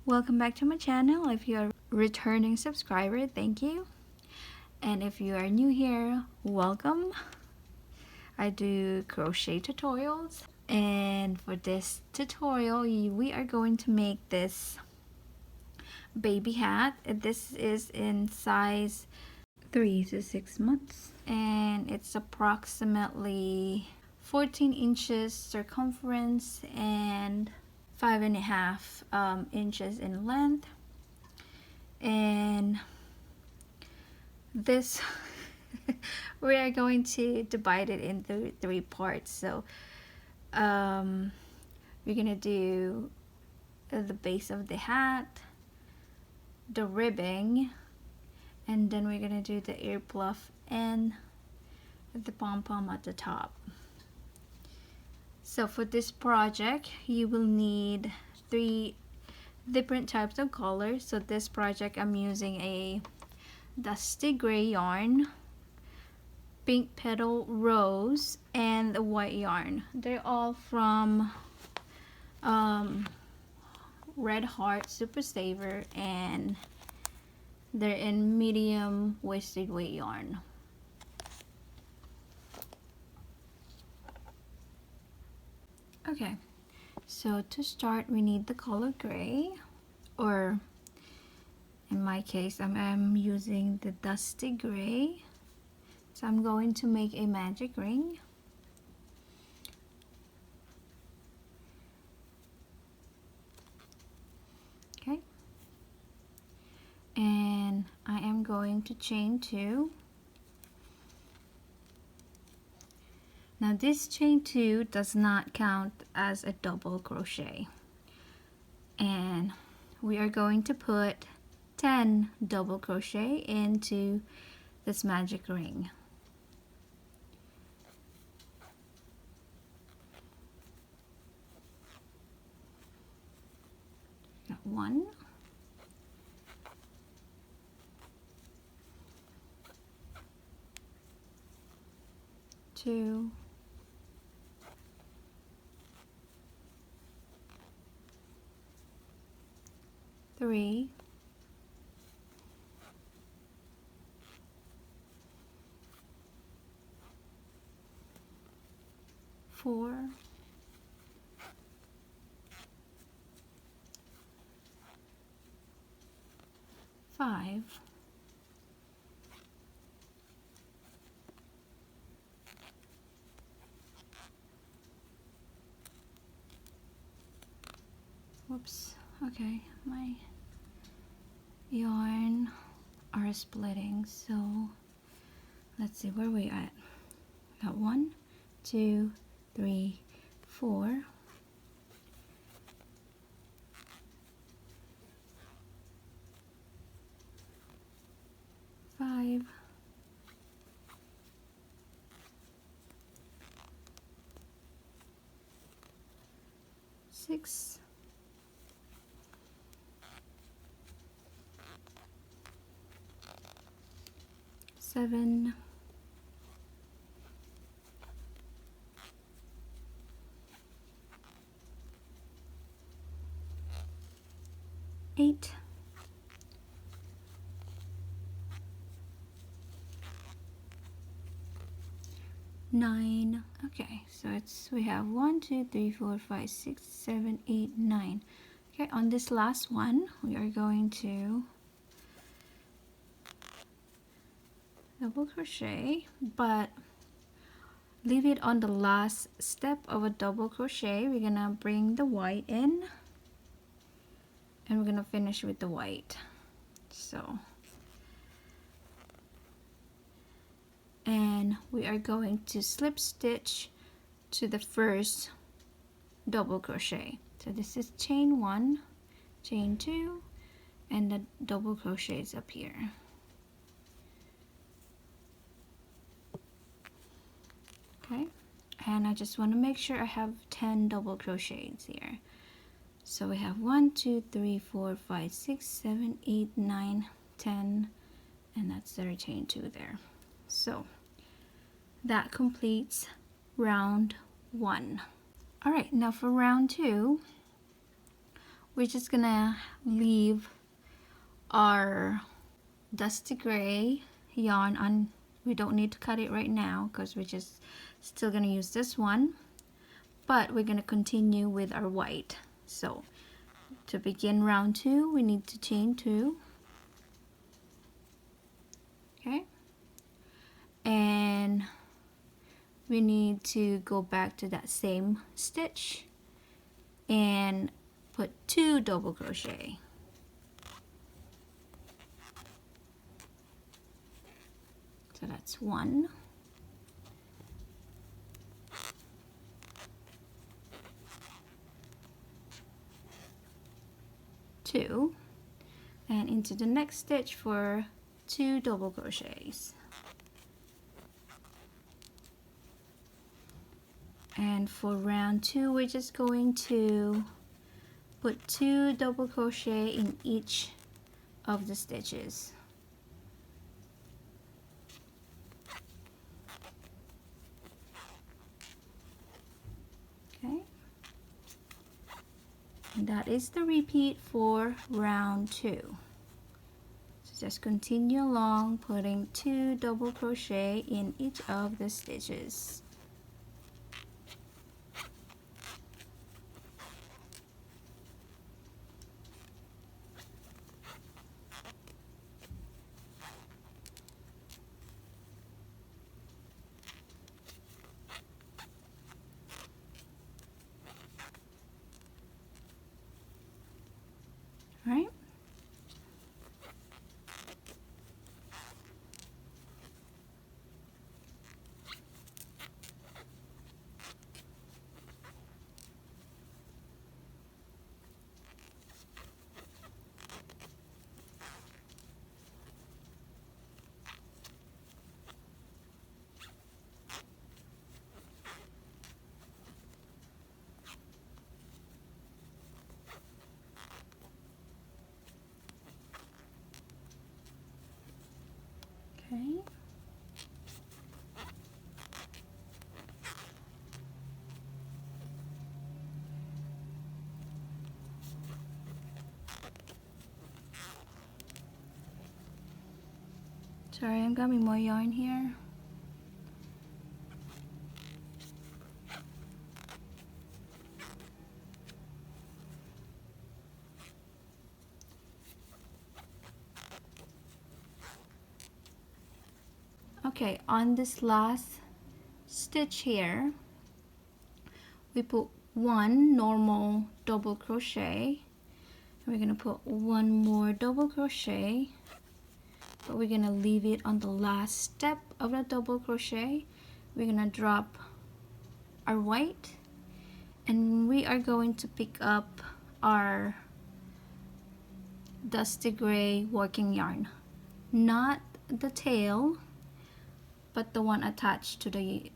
Welcome back to my channel. If you're a returning subscriber, thank you. And if you are new here, welcome. I do crochet tutorials, and for this tutorial we are going to make this baby hat. This is in size 3 to 6 months, and it's approximately 14 inches circumference and 5.5 inches in length. And this we are going to divide it into 3 parts. So we're gonna do the base of the hat, the ribbing, and then we're gonna do the earflap and the pom-pom at the top. So for this project you will need 3 different types of colors. So this project I'm using a dusty gray yarn, pink petal rose, and the white yarn. They're all from Red Heart Super Saver, and they're in medium waisted weight yarn. Okay, so to start we need the color gray, or in my case I'm using the dusty gray. So I'm going to make a magic ring. Okay, and I am going to chain 2. Now this chain 2 does not count as a double crochet, and we are going to put 10 double crochet into this magic ring. Got 1, 2, 3, 4, 5, 'Whoops. Okay, my yarn are splitting, so let's see where we at. Got 1, 2, 3, 4, 5, 6, 7, 8, 9. Okay, so we have 1, 2, 3, 4, 5, 6, 7, 8, 9. Okay, on this last one we are going to double crochet, but leave it on the last step of a double crochet. We're gonna bring the white in, and we're gonna finish with the white. So, and we are going to slip stitch to the first double crochet. So this is chain 1, chain 2, and the double crochet is up here. Okay, and I just want to make sure I have 10 double crochets here. So we have 1, 2, 3, 4, 5, 6, 7, 8, 9, 10, and that's their chain 2 there. So that completes round 1. All right, now for round 2 we're just gonna leave our dusty gray yarn on. We don't need to cut it right now because we're just still gonna use this one, but we're gonna continue with our white. So to begin round 2, we need to chain 2. Okay, and we need to go back to that same stitch and put 2 double crochet. So that's 1, 2, and into the next stitch for 2 double crochets. And for round 2, we're just going to put 2 double crochet in each of the stitches. Okay, and that is the repeat for round 2. So just continue along, putting 2 double crochet in each of the stitches. Right? Okay. Sorry, I'm grabbing more yarn here. Okay, on this last stitch here, we put 1 normal double crochet. We're gonna put 1 more double crochet, but we're gonna leave it on the last step of the double crochet. We're gonna drop our white, and we are going to pick up our dusty gray working yarn, not the tail, but the one attached to the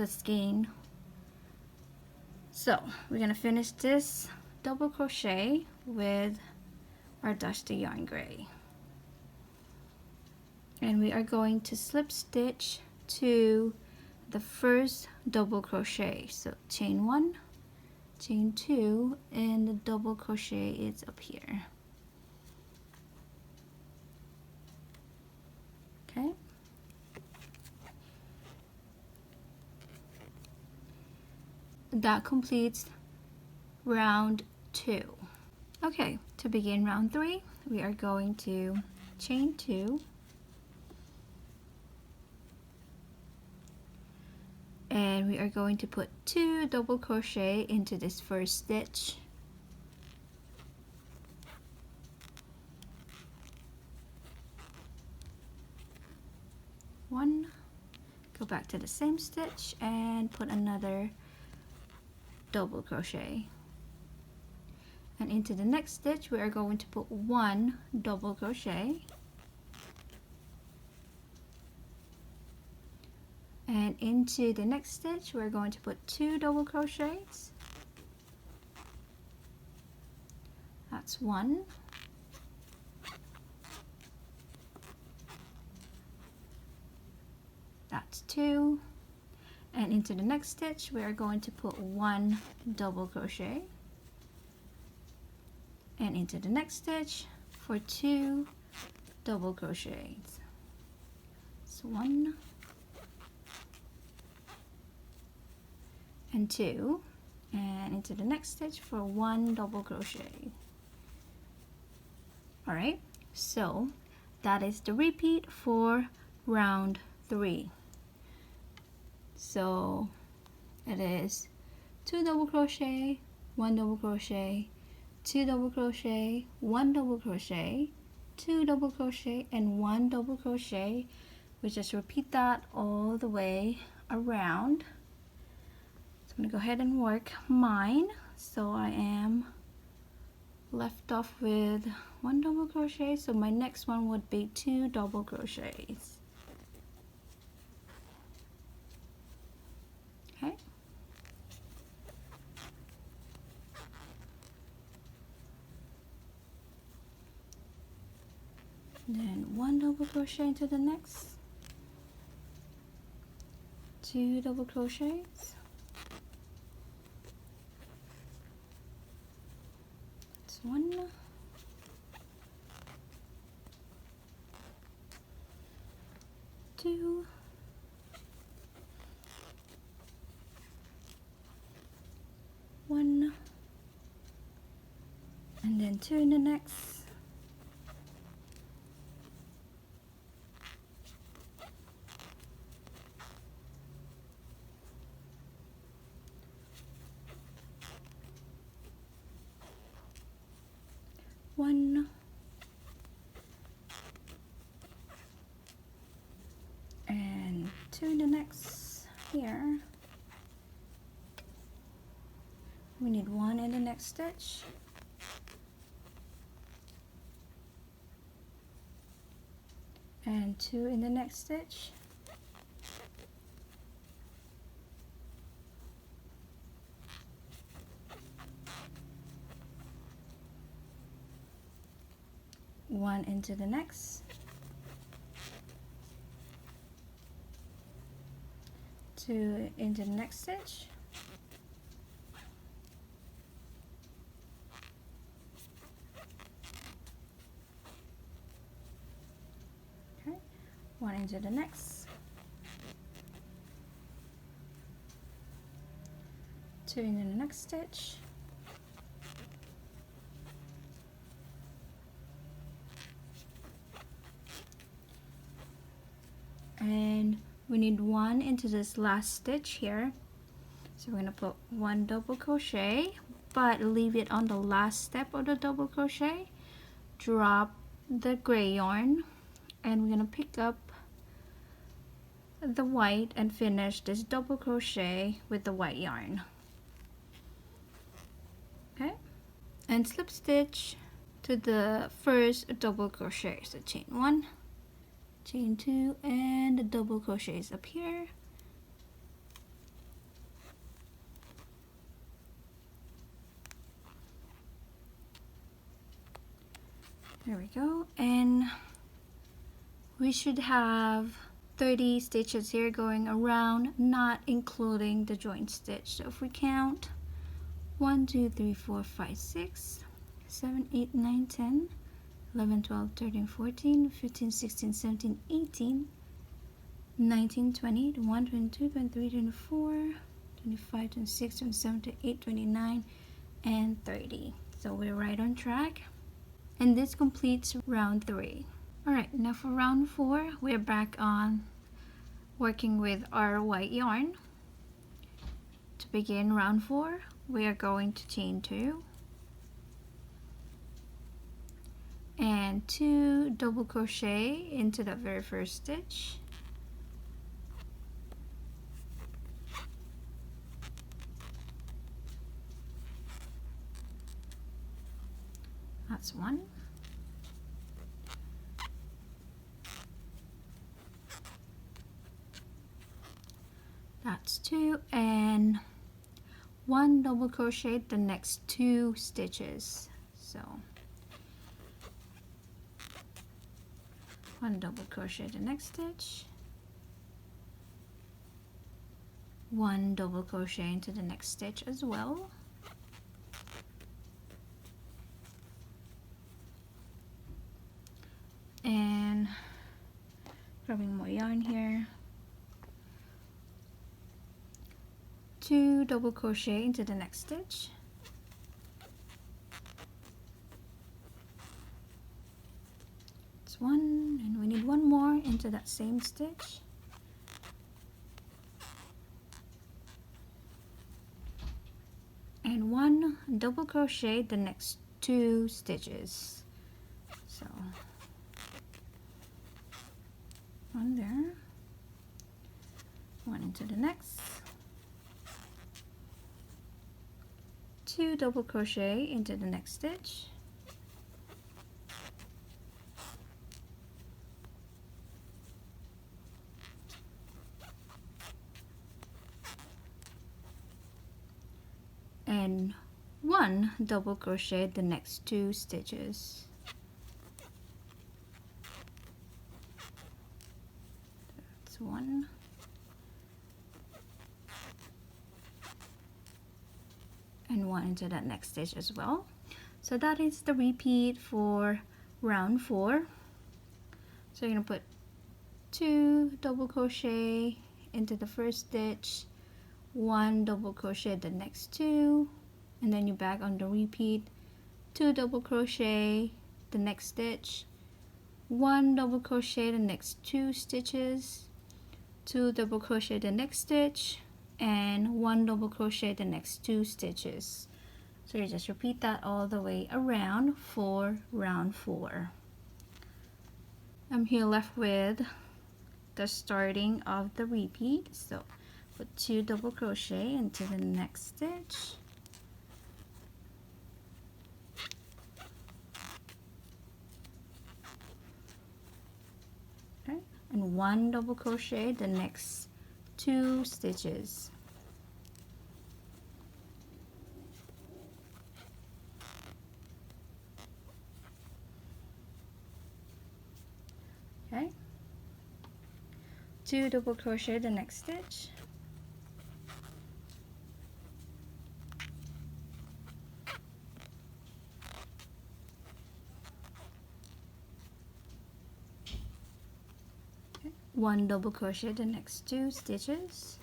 skein. So we're gonna finish this double crochet with our dusty yarn gray, and we are going to slip stitch to the first double crochet. So chain 1, chain 2, and the double crochet is up here. Okay, that completes round 2. Okay, to begin round 3, we are going to chain 2, and we are going to put 2 double crochet into this first stitch. One, go back to the same stitch and put another double crochet, and into the next stitch we are going to put 1 double crochet, and into the next stitch we're going to put 2 double crochets. That's 1, that's 2, and into the next stitch we are going to put 1 double crochet, and into the next stitch for 2 double crochets. So 1 and 2, and into the next stitch for 1 double crochet. Alright, so that is the repeat for round 3. So it is 2 double crochet, 1 double crochet, 2 double crochet, 1 double crochet, 2 double crochet, and 1 double crochet. We just repeat that all the way around. So I'm going to go ahead and work mine. So I am left off with 1 double crochet, so my next one would be 2 double crochets. Okay. Then 1 double crochet into the next, 2 double crochets, that's 1, 2, 1, and then 2 in the next, 1, and 2 in the next here. We need 1 in the next stitch, and 2 in the next stitch, one into the next, 2 into the next stitch, okay, 1 into the next, 2 into the next stitch, and we need 1 into this last stitch here. So we're going to put 1 double crochet, but leave it on the last step of the double crochet. Drop the gray yarn, and we're going to pick up the white and finish this double crochet with the white yarn. Okay, and slip stitch to the first double crochet. So chain 1, chain 2, and the double crochets up here. There we go, and we should have 30 stitches here going around, not including the joint stitch. So if we count 1, 2, 3, 4, 5, 6, 7, 8, 9, 10, 11, 12, 13, 14, 15, 16, 17, 18, 19, 20, 21, 22, 23, 24, 25, 26, 27, 28, 29, and 30. So we're right on track. And this completes round 3. Alright, now for round 4, we're back on working with our white yarn. To begin round 4, we are going to chain 2 and 2 double crochet into the very first stitch. That's 1. That's 2, and 1 double crochet the next 2 stitches. So 1 double crochet the next stitch, 1 double crochet into the next stitch as well, And grabbing more yarn here, 2 double crochet into the next stitch, it's 1, and we need 1 more into that same stitch, and 1 double crochet the next 2 stitches. So 1 there, 1 into the next, 2 double crochet into the next stitch, and 1 double crochet the next 2 stitches. That's 1, and 1 into that next stitch as well. So that is the repeat for round 4. So you're going to put 2 double crochet into the first stitch, 1 double crochet the next 2, and then you're back on the repeat, 2 double crochet the next stitch, 1 double crochet the next 2 stitches, 2 double crochet the next stitch, and 1 double crochet the next 2 stitches. So you just repeat that all the way around for round 4. I'm here left with the starting of the repeat, so put 2 double crochet into the next stitch, okay, and 1 double crochet the next 2 stitches, okay, 2 double crochet the next stitch, okay, 1 double crochet the next 2 stitches,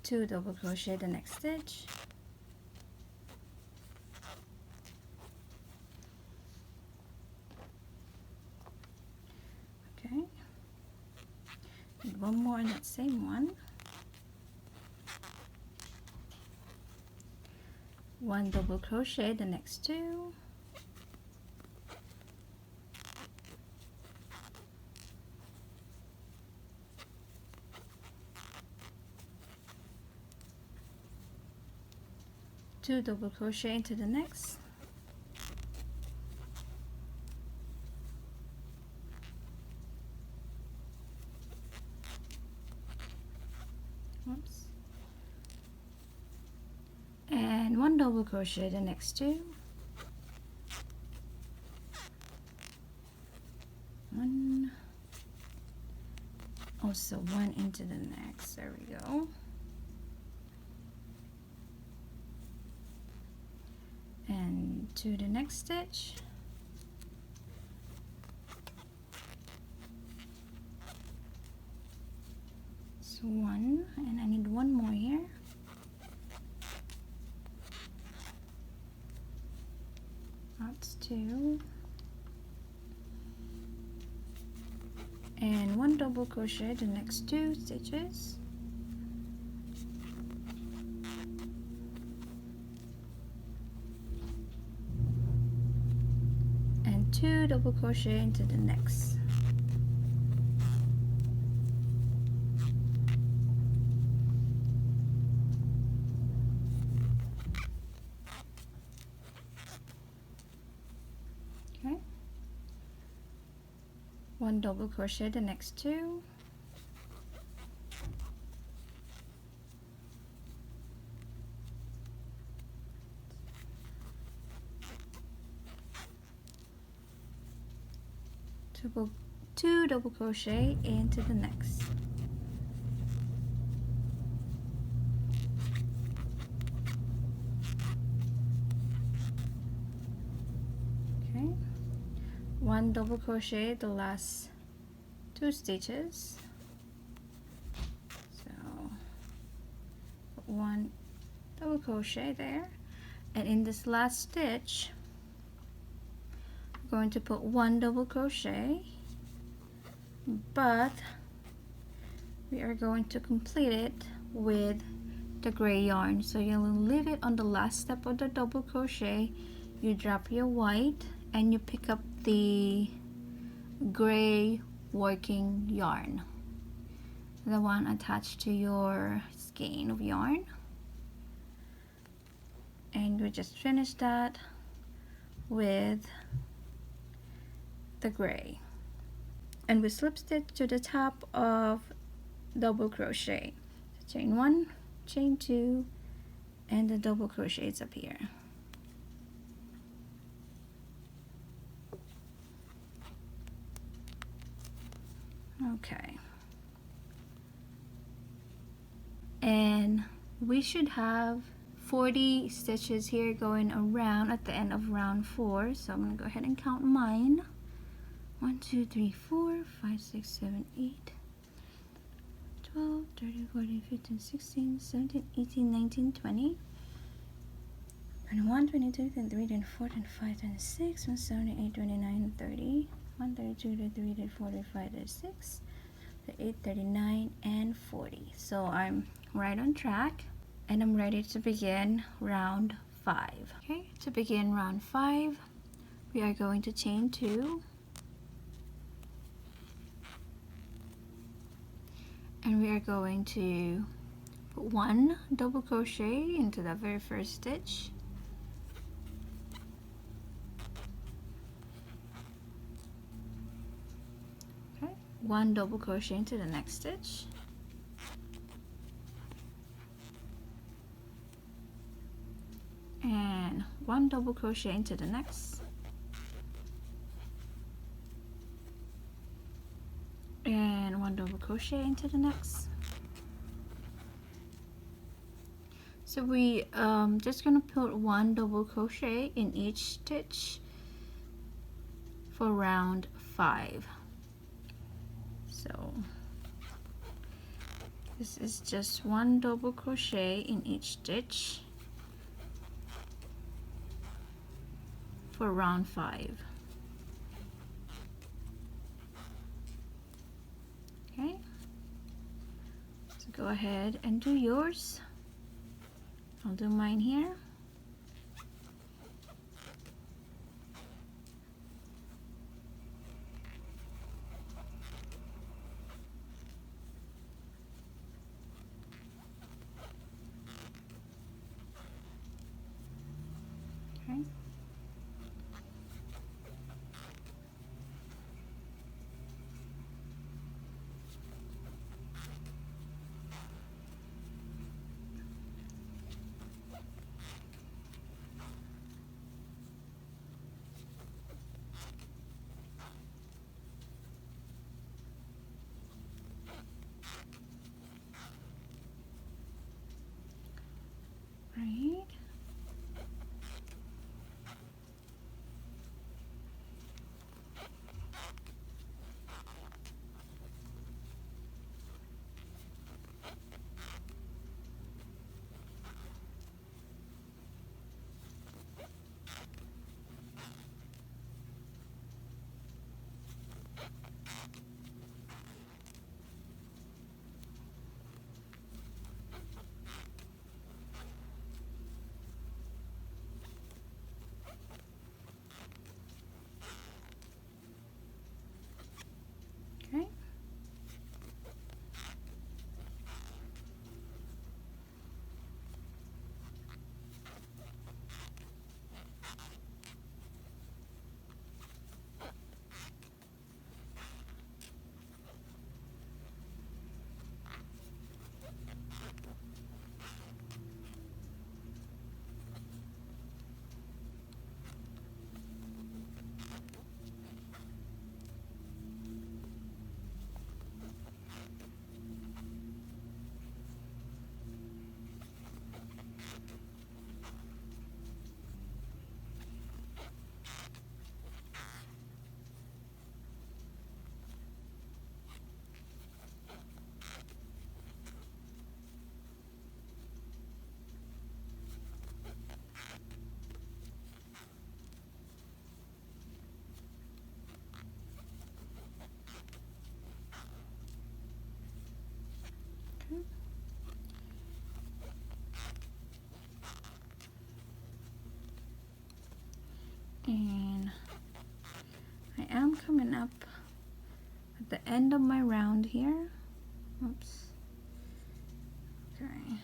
two double crochet the next stitch, okay, and 1 more in that same one, 1 double crochet the next 2, two double crochet into the next, whoops, and 1 double crochet the next 2, 1, also 1 into the next, there we go, and to the next stitch, so 1, and I need 1 more here, that's 2, and 1 double crochet the next 2 stitches, and 2 double crochet into the next, okay, 1 double crochet the next 2, two double crochet into the next, 1 double crochet the last 2 stitches. So 1 double crochet there, and in this last stitch I'm going to put 1 double crochet, but we are going to complete it with the gray yarn. So you'll leave it on the last step of the double crochet, you drop your white and you pick up the gray working yarn, the one attached to your skein of yarn, and we just finish that with the gray, and we slip stitch to the top of double crochet. So chain 1, chain 2, and the double crochets up here. Okay, and we should have 40 stitches here going around at the end of round 4. So I'm gonna go ahead and count mine. 1, 2, 3, 4, 5, 6, 7, 8, 12, 13, 14, 15, 16, 17, 18, 19, 20, 21, 22, 23, 24, 25, 26, 27, 28, 29, 30, 32, 33, 34, 35, 36, 38, 39, and 40. So I'm right on track, and I'm ready to begin round 5. Okay, to begin round 5, we are going to chain 2, and we are going to put 1 double crochet into the very first stitch, okay, 1 double crochet into the next stitch, and 1 double crochet into the next, and 1 double crochet into the next. So we just gonna put 1 double crochet in each stitch for round 5. So this is just 1 double crochet in each stitch for round 5. Okay, so go ahead and do yours. I'll do mine here. Okay. Right. And I am coming up at the end of my round here. Oops. Okay.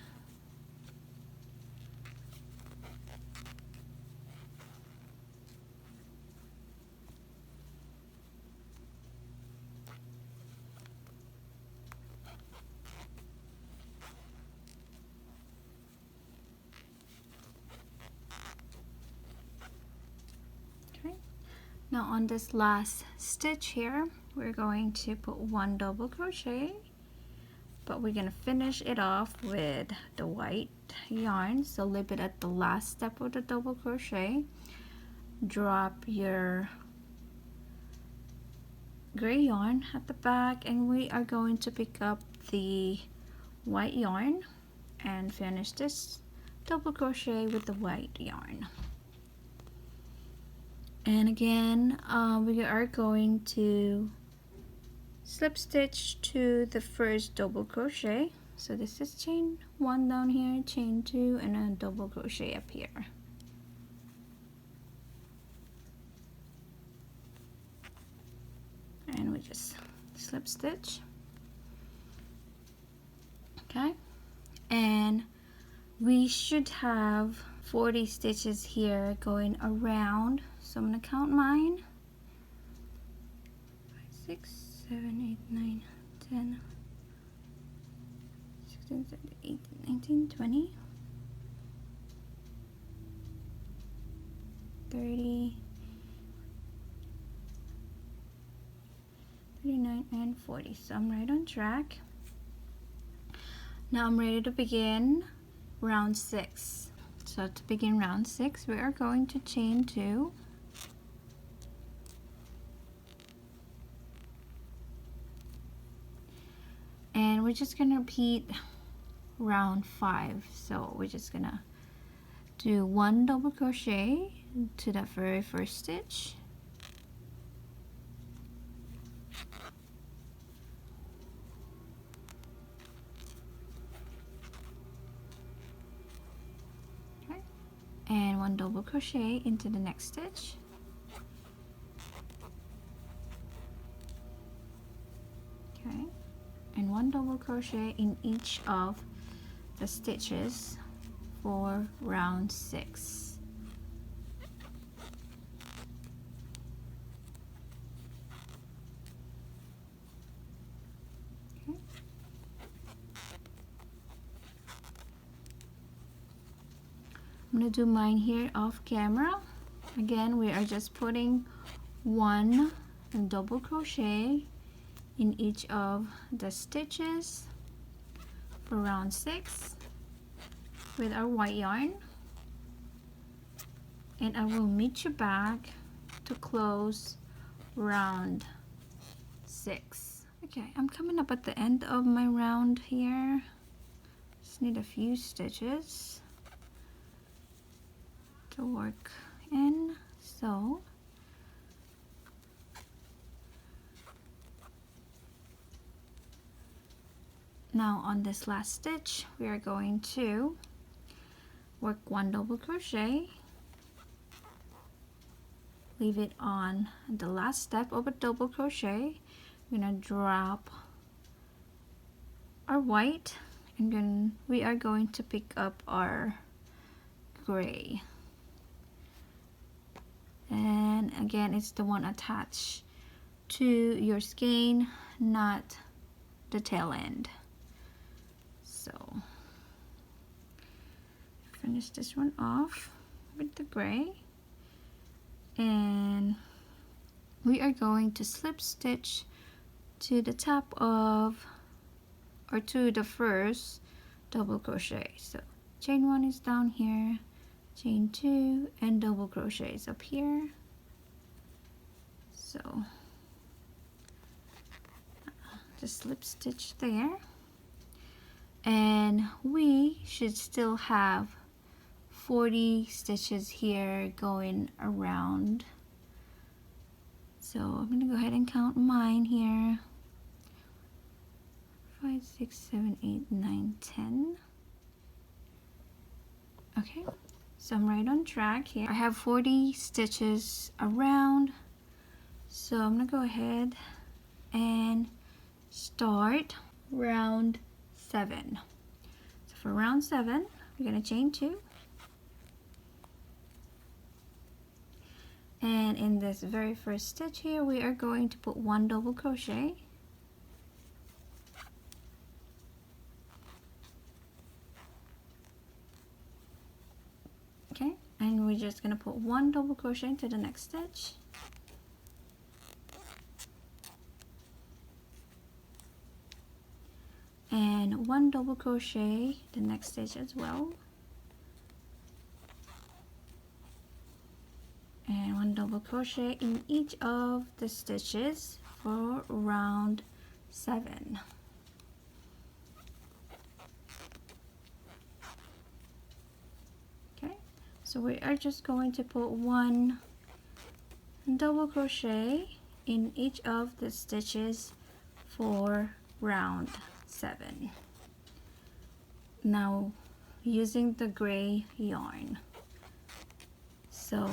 Now on this last stitch here, we're going to put 1 double crochet, but we're going to finish it off with the white yarn. So leave it at the last step of the double crochet, drop your gray yarn at the back, and we are going to pick up the white yarn and finish this double crochet with the white yarn. And again, we are going to slip stitch to the first double crochet. So this is chain 1 down here, chain 2, and a double crochet up here. And we just slip stitch. Okay, and we should have 40 stitches here going around. So I'm going to count mine. 5, 6, 7, 8, 9, 10, 16, 17, 18, 19, 20, 30, 39, and 40. So I'm right on track. Now I'm ready to begin round 6. So to begin round 6, we are going to chain 2. And we're just gonna repeat round 5. So we're just gonna do 1 double crochet to the very first stitch. Okay. And 1 double crochet into the next stitch. Okay. And 1 double crochet in each of the stitches for round 6. Okay. I'm going to do mine here off camera. Again, we are just putting 1 double crochet in each of the stitches for round 6 with our white yarn, and I will meet you back to close round 6. Okay, I'm coming up at the end of my round here. Just need a few stitches to work in. So now on this last stitch, we are going to work 1 double crochet, leave it on the last step of a double crochet. We're gonna drop our white, and then we are going to pick up our gray. And again, it's the one attached to your skein, not the tail end. So finish this one off with the gray, and we are going to slip stitch to the top of, or to the first double crochet. So chain 1 is down here, chain 2, and double crochets up here. So just slip stitch there, and we should still have 40 stitches here going around. So I'm gonna go ahead and count mine here. 5, 6, 7, 8, 9, 10. Okay, So I'm right on track here. I have 40 stitches around, so I'm gonna go ahead and start round 7. So for round 7, we're gonna chain 2, and in this very first stitch here, we are going to put 1 double crochet. Okay, and we're just gonna put 1 double crochet into the next stitch, and 1 double crochet the next stitch as well, and 1 double crochet in each of the stitches for round 7. Okay, so we are just going to put 1 double crochet in each of the stitches for round 7. Now using the gray yarn, so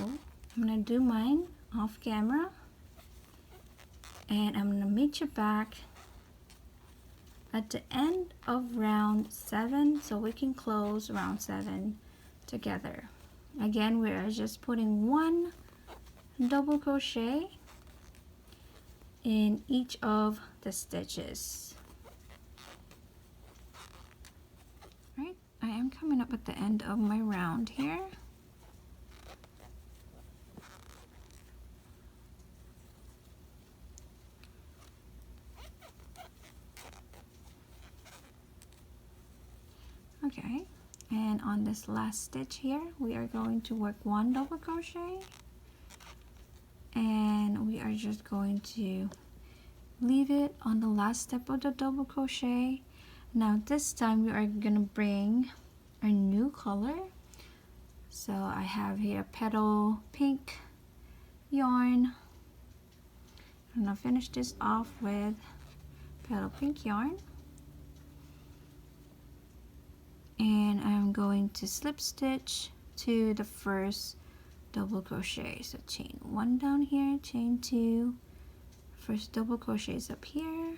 I'm gonna do mine off camera, and I'm gonna meet you back at the end of round 7 so we can close round 7 together. Again, we are just putting 1 double crochet in each of the stitches. Right, I am coming up at the end of my round here. Okay, and on this last stitch here, we are going to work 1 double crochet, and we are just going to leave it on the last step of the double crochet. Now this time we are gonna bring a new color. So I have here petal pink yarn. I'm gonna finish this off with petal pink yarn, and I'm going to slip stitch to the first double crochet. So chain 1 down here, chain 2, first double crochet is up here.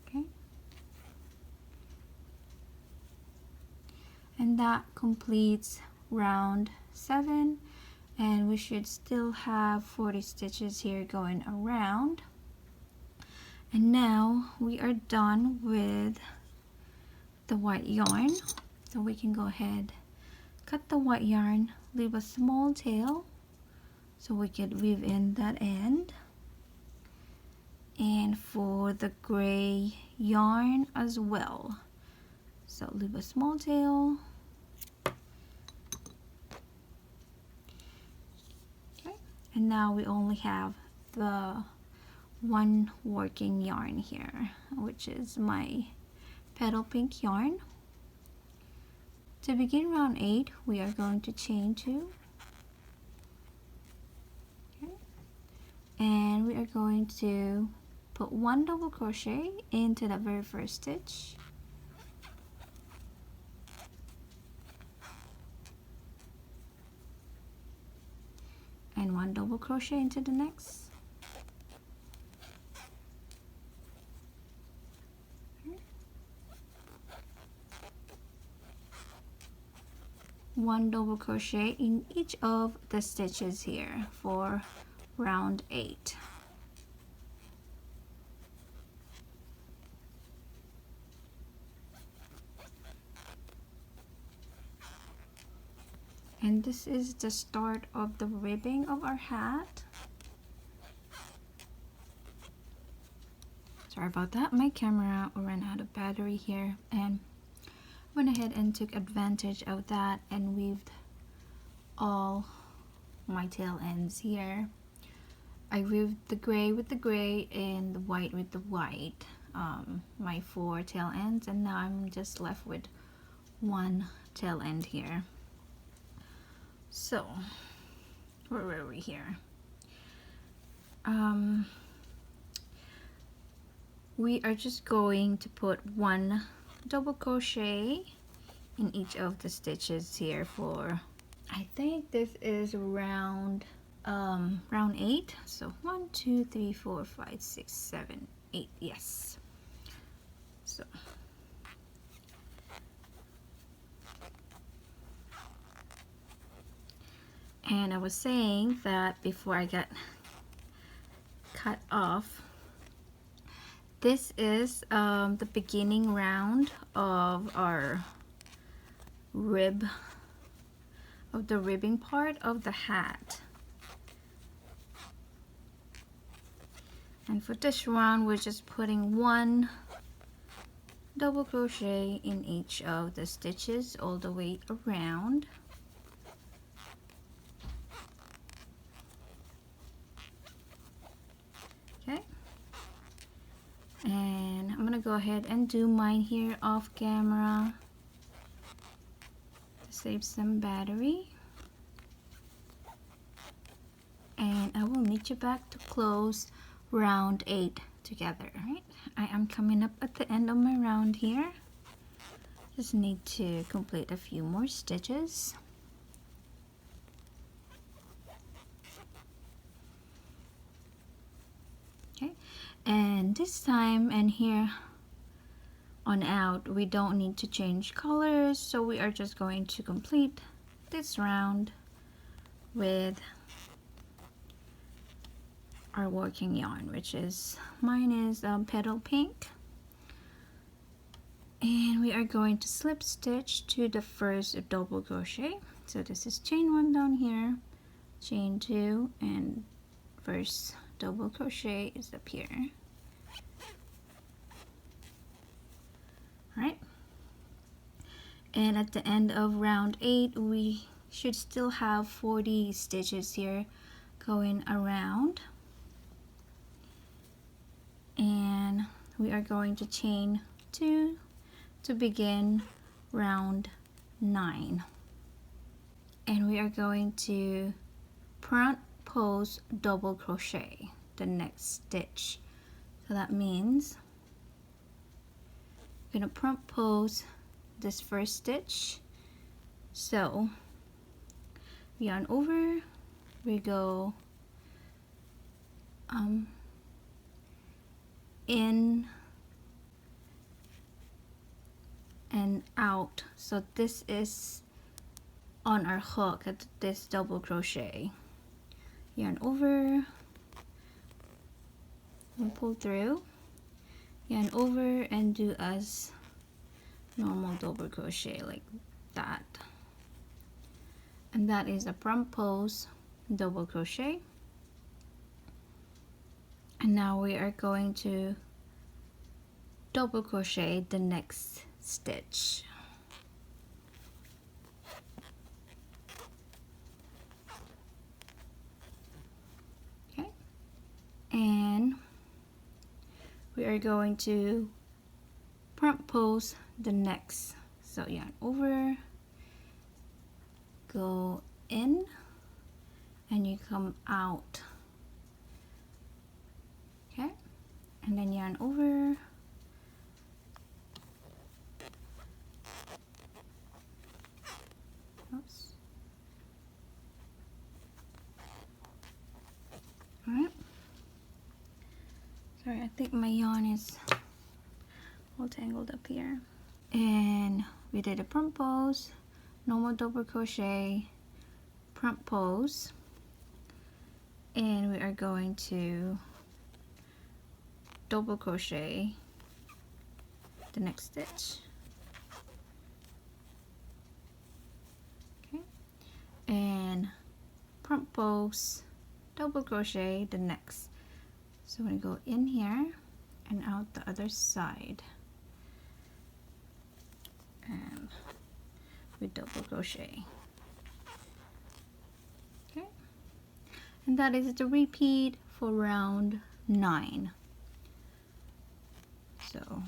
Okay, and that completes round 7, and we should still have 40 stitches here going around. And now we are done with the white yarn, so we can go ahead, cut the white yarn, leave a small tail so we could weave in that end. And for the gray yarn as well, so leave a small tail. Okay, and now we only have the 1 working yarn here, which is my petal pink yarn. To begin round 8, we are going to chain 2, okay, and we are going to put 1 double crochet into the very first stitch, and 1 double crochet into the next, 1 double crochet in each of the stitches here for round 8. And this is the start of the ribbing of our hat. Sorry about that, my camera ran out of battery here, and went ahead and took advantage of that and weaved all my tail ends here. I weaved the gray with the gray and the white with the white, my 4 tail ends, and now I'm just left with 1 tail end here. So where were we here? We are just going to put 1 double crochet in each of the stitches here for, I think this is round 8. So 1 2 3 4 5 6 7 8, yes. So and I was saying that before I got cut off, this is the beginning round of our rib, of the ribbing part of the hat. And for this round, we're just putting 1 double crochet in each of the stitches all the way around. Okay. And I'm gonna go ahead and do mine here off camera to save some battery. And I will meet you back to close round 8 together. Right, I am coming up at the end of my round here. Just need to complete a few more stitches. Okay, and this time and here on out, we don't need to change colors, so we are just going to complete this round with our working yarn, which is, mine is petal pink, and we are going to slip stitch to the first double crochet. So this is chain 1 down here, chain 2, and first double crochet is up here. All right, and at the end of round 8, we should still have 40 stitches here going around. And we are going to chain 2 to begin round 9. And we are going to front post double crochet the next stitch. So that means we're going to front post this first stitch. So yarn over, we go in and out. So this is on our hook at this double crochet. Yarn over, and pull through, yarn over, and do as normal double crochet like that. And that is a front post double crochet. And now we are going to double crochet the next stitch. Okay, and we are going to front post the next. So yarn over, go in, and you come out. Okay, and then yarn over, oops. All right, sorry, I think my yarn is all tangled up here. And we did a front post, normal double crochet, front post, and we are going to double crochet the next stitch. Okay, and front post, double crochet the next. So I'm going to go in here and out the other side, and we double crochet. Okay, and that is the repeat for round 9. So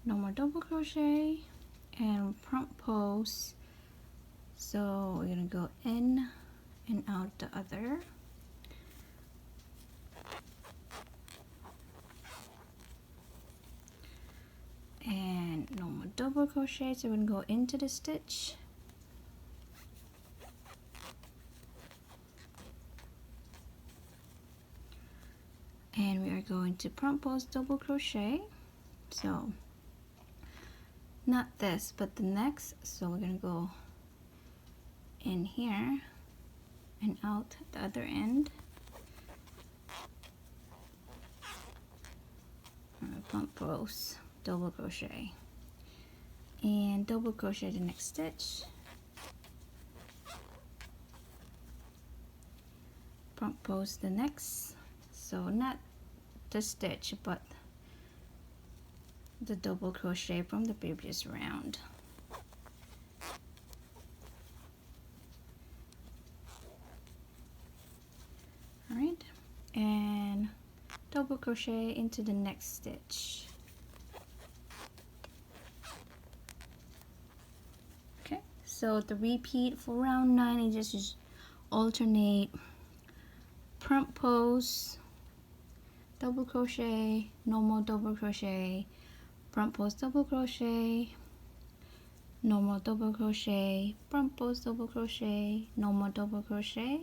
no more double crochet and front post. So we're gonna go in and out the other. double crochet, so we're going to go into the stitch. And we are going to front post double crochet. So not this, but the next. So we're going to go in here and out the other end. Front post double crochet and double crochet the next stitch. Front post the next. So not the stitch, but the double crochet from the previous round. Alright, and double crochet into the next stitch. Okay, so the repeat for round 9 is just alternate front post, double crochet, normal double crochet, front post double crochet, normal double crochet, front post double crochet, normal double crochet,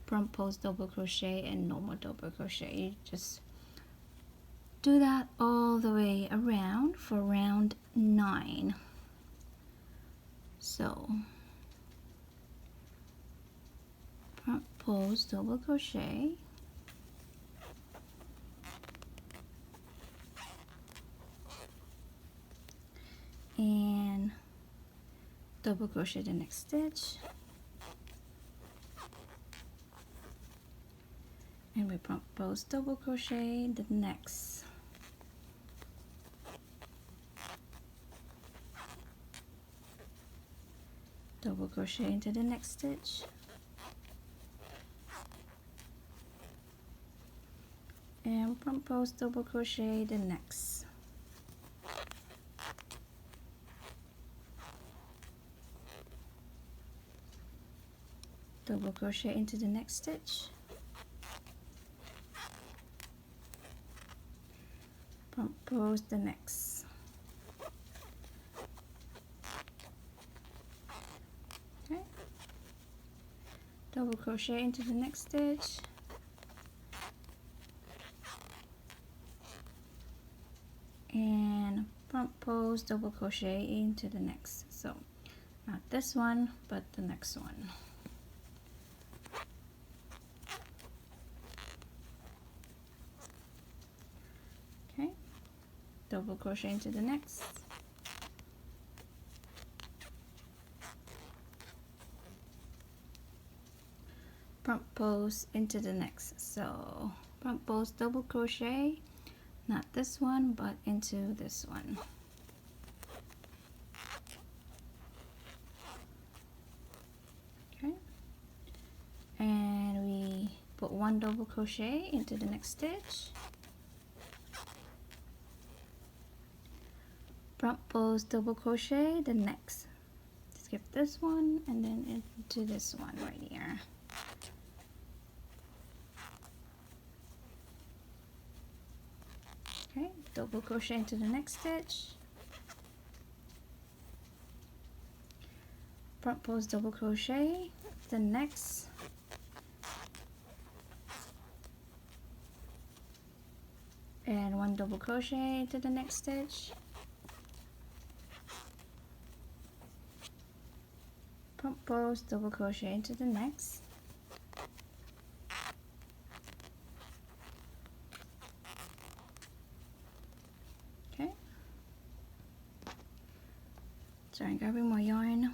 front post double crochet, and normal double crochet. You just do that all the way around for round 9. So front post double crochet, and double crochet the next stitch, and we front post double crochet the next. Double crochet into the next stitch, and front post double crochet the next. Double crochet into the next stitch, front post the next. Okay, double crochet into the next stitch, and front post double crochet into the next. So not this one, but the next one. Okay, double crochet into the next, front post into the next. So front post double crochet, not this one, but into this one. Okay, and we put one double crochet into the next stitch, front post double crochet the next. Skip this one and then into this one right here. Okay, double crochet into the next stitch, front post double crochet the next, and one double crochet into the next stitch, front post double crochet into the next, okay, sorry, grabbing more yarn,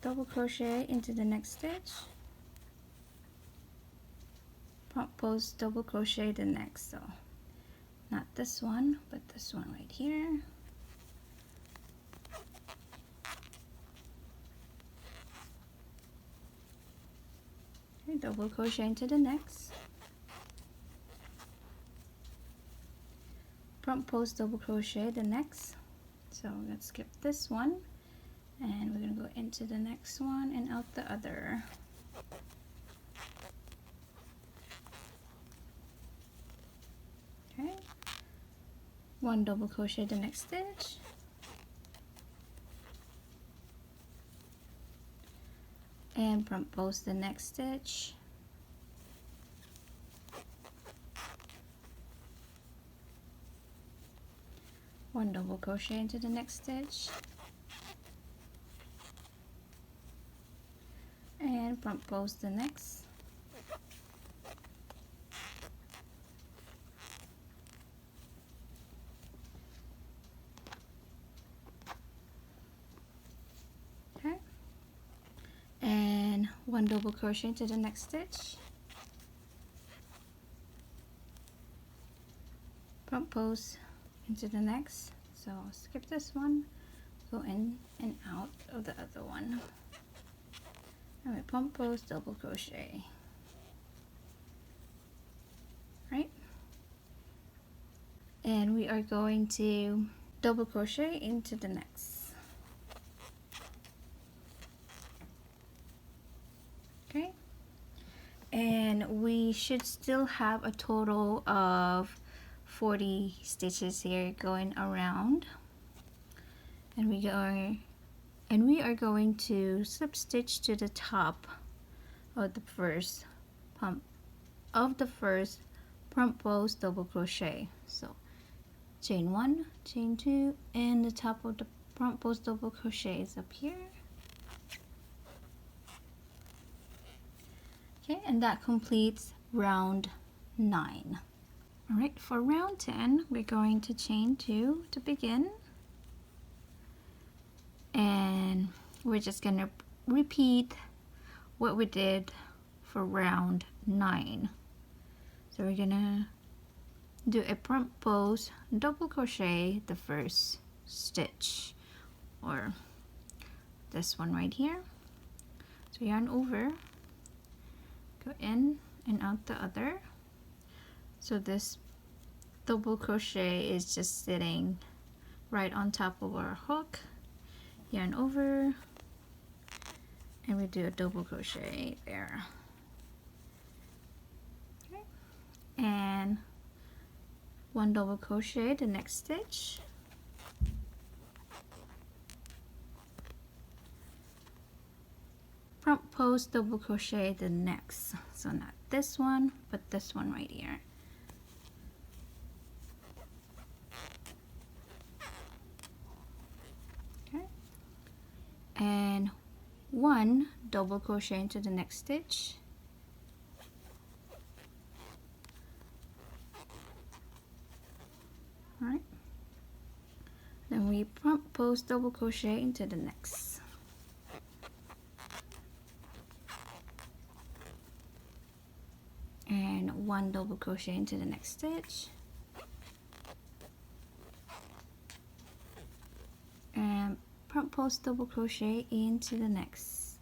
double crochet into the next stitch, front post double crochet the next. So not this one, but this one right here. Okay, double crochet into the next, front post double crochet the next. So we're going to skip this one and we're going to go into the next one and out the other. Okay, 1 double crochet the next stitch, and front post the next stitch, one double crochet into the next stitch, and front post the next, okay, and one double crochet into the next stitch, front post into the next. So skip this one, go in and out of the other one, and we front post, double crochet, right? And we are going to double crochet into the next, okay? And we should still have a total of 40 stitches here going around, and we are going to slip stitch to the top of the first front post double crochet. So chain 1, chain 2, and the top of the front post double crochet is up here. Okay, and that completes round 9. Alright, for round 10, we're going to chain 2 to begin. And we're just going to repeat what we did for round 9. So we're going to do a front post double crochet the first stitch, or this one right here. So yarn over, go in and out the other. So this double crochet is just sitting right on top of our hook, yarn over, and we do a double crochet there. Okay. And one double crochet the next stitch, front post double crochet the next, so not this one but this one right here. Okay, and one double crochet into the next stitch, all right, then we front post double crochet into the next, and one double crochet into the next stitch, and front post double crochet into the next,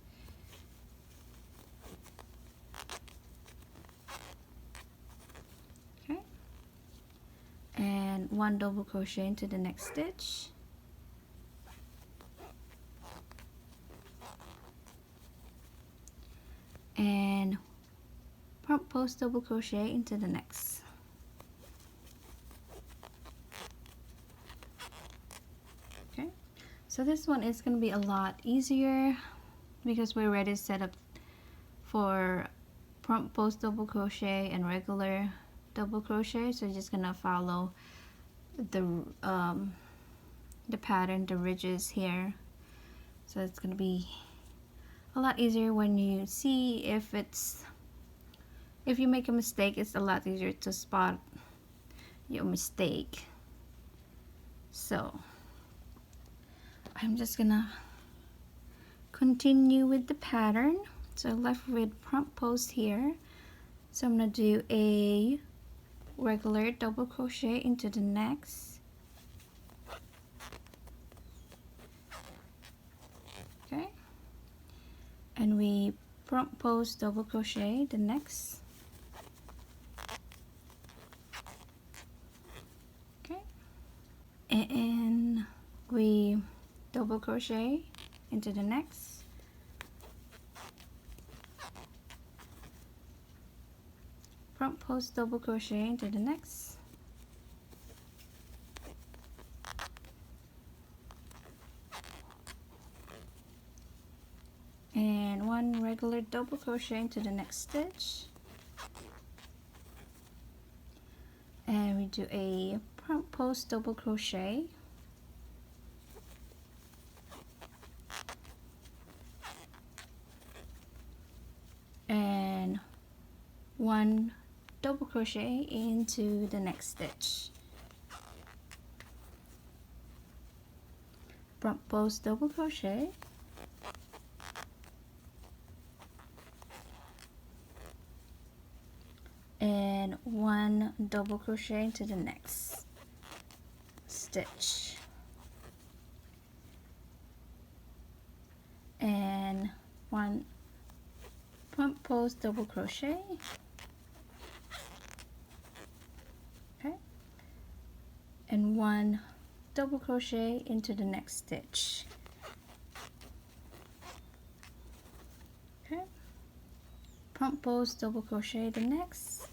okay, and one double crochet into the next stitch, and front post double crochet into the next. Okay, so this one is going to be a lot easier because we're already set up for front post double crochet and regular double crochet. So you're just gonna follow the pattern, the ridges here. So it's gonna be a lot easier when you see if you make a mistake. It's a lot easier to spot your mistake. So I'm just gonna continue with the pattern. So left with front post here, so I'm gonna do a regular double crochet into the next, okay, and we front post double crochet the next, okay, and we double crochet into the next, front post double crochet into the next, and 1 regular double crochet into the next stitch, and we do a front post double crochet, and 1 double crochet into the next stitch, front post double crochet, and 1 double crochet into the next stitch, and 1 front post double crochet, okay, and 1 double crochet into the next stitch, okay, front post double crochet the next,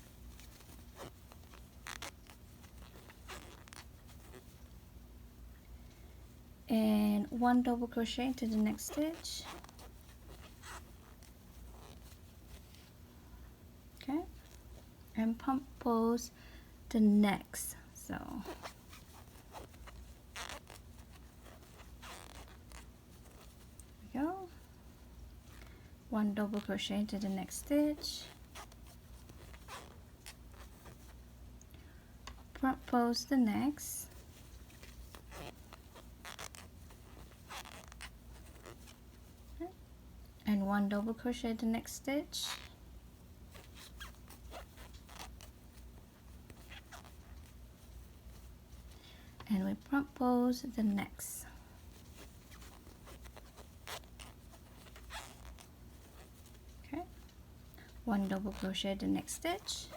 and 1 double crochet into the next stitch, okay, and front post the next. So there we go, 1 double crochet into the next stitch, front post the next, and 1 double crochet the next stitch, and we front post the next, okay, 1 double crochet the next stitch,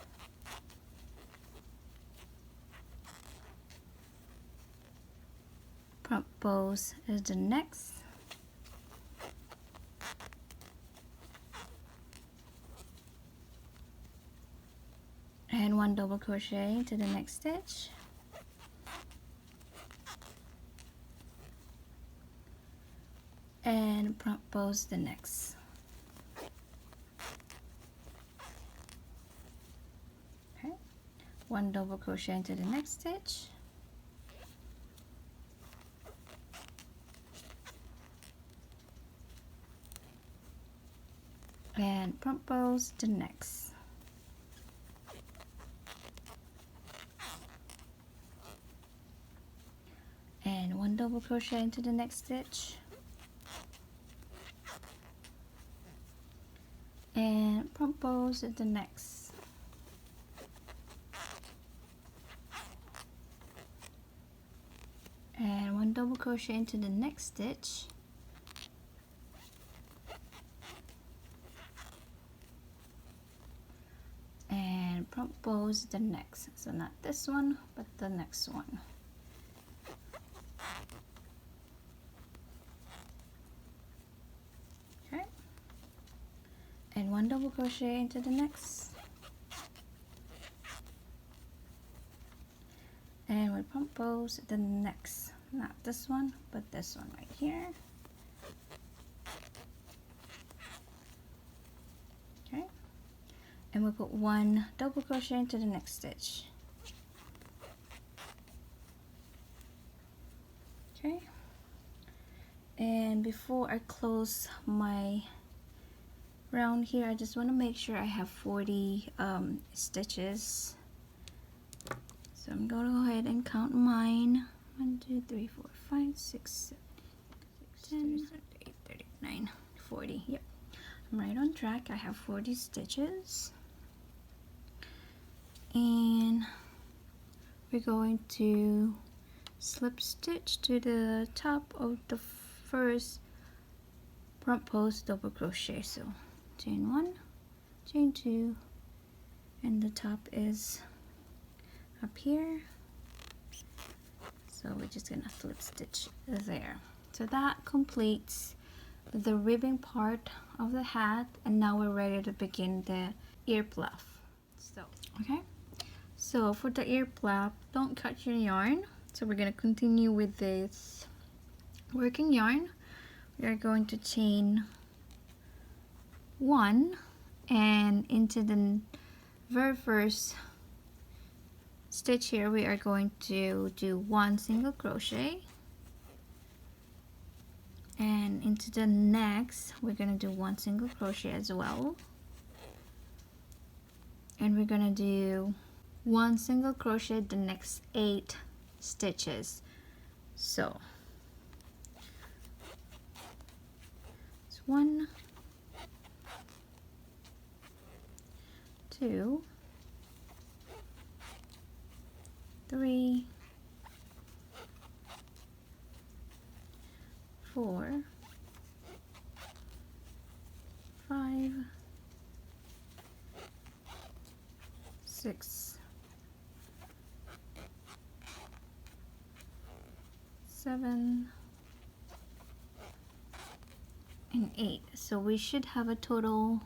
front post is the next, and 1 double crochet into the next stitch, and front post the next, okay, 1 double crochet into the next stitch, and front post the next, and 1 double crochet into the next stitch, and front post the next, and 1 double crochet into the next stitch, and front post the next. So not this one, but the next one. Okay, and 1 double crochet into the next, and we front post the next, not this one, but this one right here. Okay, and we put 1 double crochet into the next stitch, okay, and before I close my round here, I just want to make sure I have 40 stitches. So I'm going to go ahead and count mine. 1, 2, 3, 4, 5, 6, 7, 10, 8, 39, 40. Yep, I'm right on track. I have 40 stitches. And we're going to slip stitch to the top of the first front post double crochet. So chain 1, chain 2, and the top is up here, so we're just gonna flip stitch there. So that completes the ribbing part of the hat, and now we're ready to begin the ear fluff. So okay, so for the ear flap, don't cut your yarn. So we're gonna continue with this working yarn. We are going to chain 1, and into the very first stitch here we are going to do 1 single crochet, and into the next we're going to do 1 single crochet as well, and we're going to do 1 single crochet the next 8 stitches. So it's 1, 2, 3, 4, 5, 6, 7, and 8. So we should have a total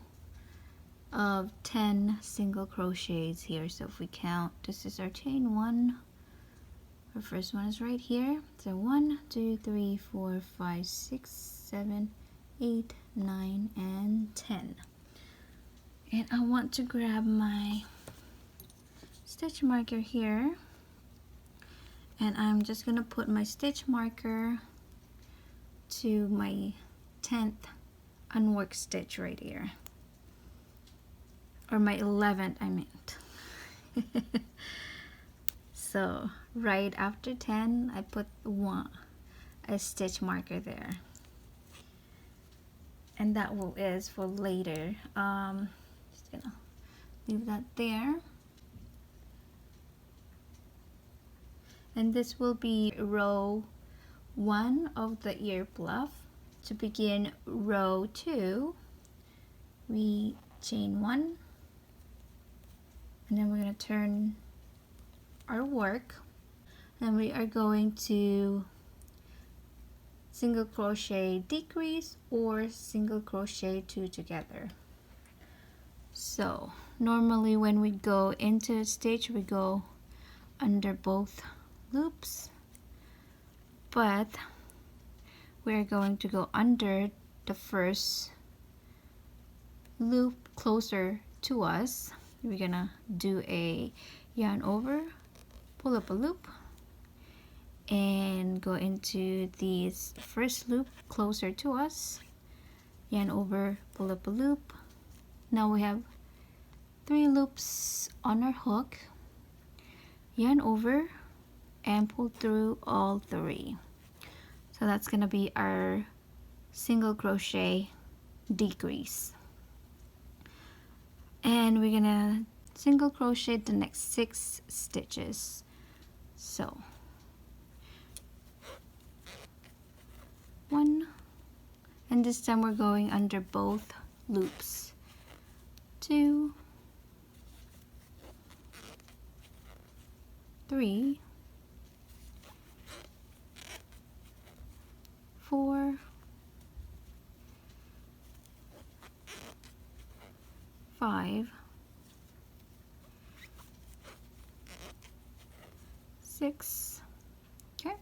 of 10 single crochets here. So if we count, this is our chain 1. Our first one is right here. So 1, 2, 3, 4, 5, 6, 7, 8, 9, and 10. And I want to grab my stitch marker here, and I'm just gonna put my stitch marker to my 10th unworked stitch right here, or my 11th I meant. So right after 10 I put a stitch marker there, and that is for later. Just gonna leave that there, and this will be row 1 of the Earflap. To begin row 2, we chain 1, and then we're going to turn our work, and we are going to single crochet decrease or single crochet 2 together. So normally when we go into a stitch we go under both loops, but we're going to go under the first loop closer to us. We're gonna do a yarn over, pull up a loop, and go into the first loop closer to us, yarn over, pull up a loop. Now we have 3 loops on our hook, yarn over, and pull through all 3. So that's gonna be our single crochet decrease, and we're gonna single crochet the next 6 stitches. So 1, and this time we're going under both loops. 2, 3, 4, 5, 6. Okay,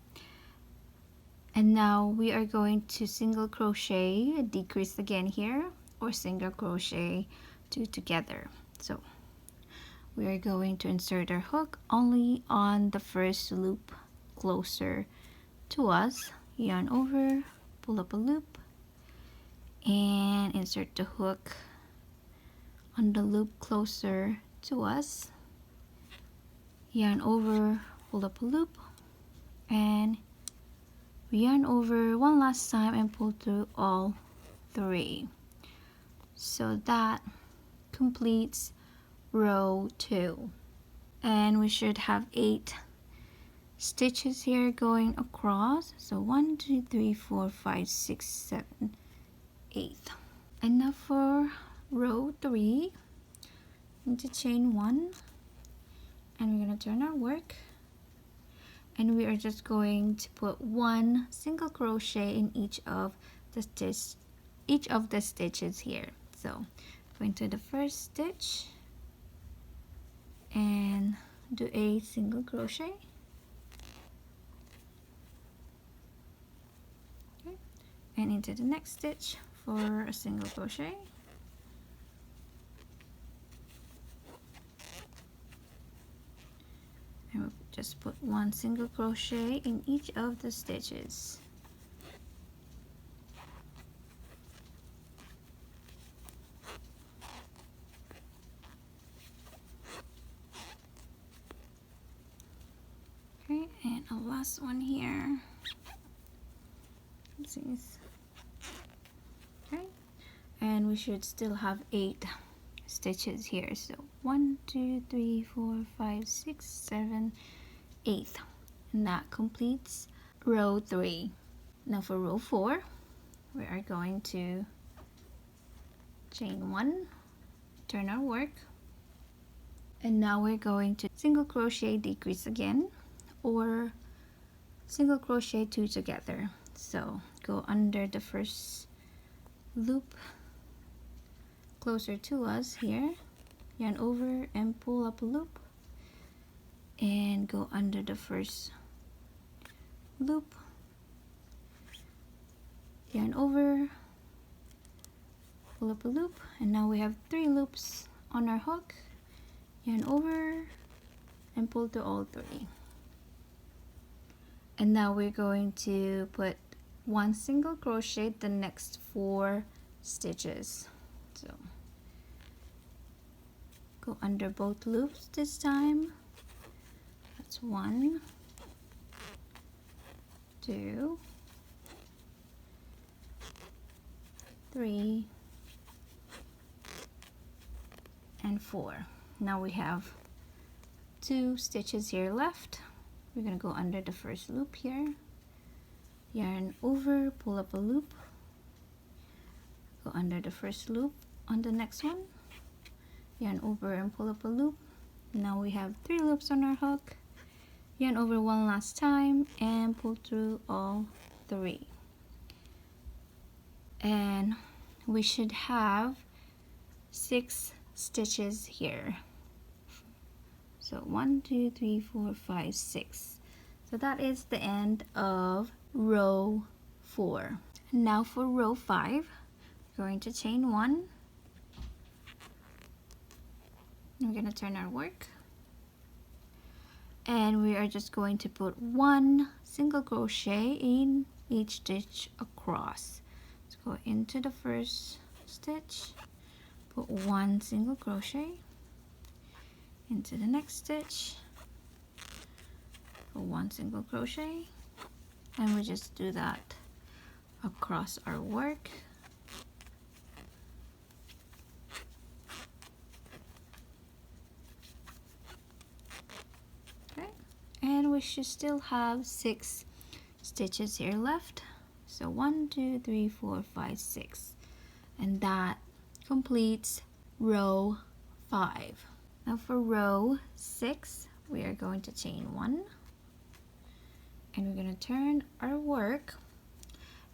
and now we are going to single crochet a decrease again here, or single crochet 2 together. So we are going to insert our hook only on the first loop closer to us, yarn over, pull up a loop, and insert the hook on the loop closer to us, yarn over, pull up a loop, and yarn over one last time and pull through all 3. So that completes row 2, and we should have 8 stitches here going across. So 1, 2, 3, 4, 5, 6, 7, 8. And now for row 3, into chain 1, and we're going to turn our work, and we are just going to put 1 single crochet in each of the stitches here. So go into the first stitch and do a single crochet, okay, and into the next stitch for a single crochet, we'll just put one single crochet in each of the stitches. Okay, and a last one here. Oopsies. Okay, and we should still have 8 stitches here. So 1, 2, 3, 4, 5, 6, 7, 8, and that completes row 3. Now for row 4, we are going to chain 1, turn our work, and now we're going to single crochet decrease again, or single crochet 2 together. So go under the first loop closer to us here, yarn over and pull up a loop, and go under the first loop, yarn over, pull up a loop, and now we have 3 loops on our hook, yarn over and pull through all 3. And now we're going to put 1 single crochet the next 4 stitches. So go under both loops this time. That's 1, 2, 3, and 4. Now we have 2 stitches here left. We're going to go under the first loop here, yarn over, pull up a loop, go under the first loop on the next one, yarn over and pull up a loop. Now we have 3 loops on our hook, yarn over one last time and pull through all 3. And we should have 6 stitches here. So 1, 2, 3, 4, 5, 6. So that is the end of row 4. Now for row 5, we're going to chain 1. We're going to turn our work, and we are just going to put 1 single crochet in each stitch across. Let's go into the first stitch, put 1 single crochet, into the next stitch, put 1 single crochet, and we just do that across our work. Okay, and we should still have 6 stitches here left. So 1, 2, 3, 4, 5, 6, and that completes row 5. Now for row 6, we are going to chain 1, and we're going to turn our work.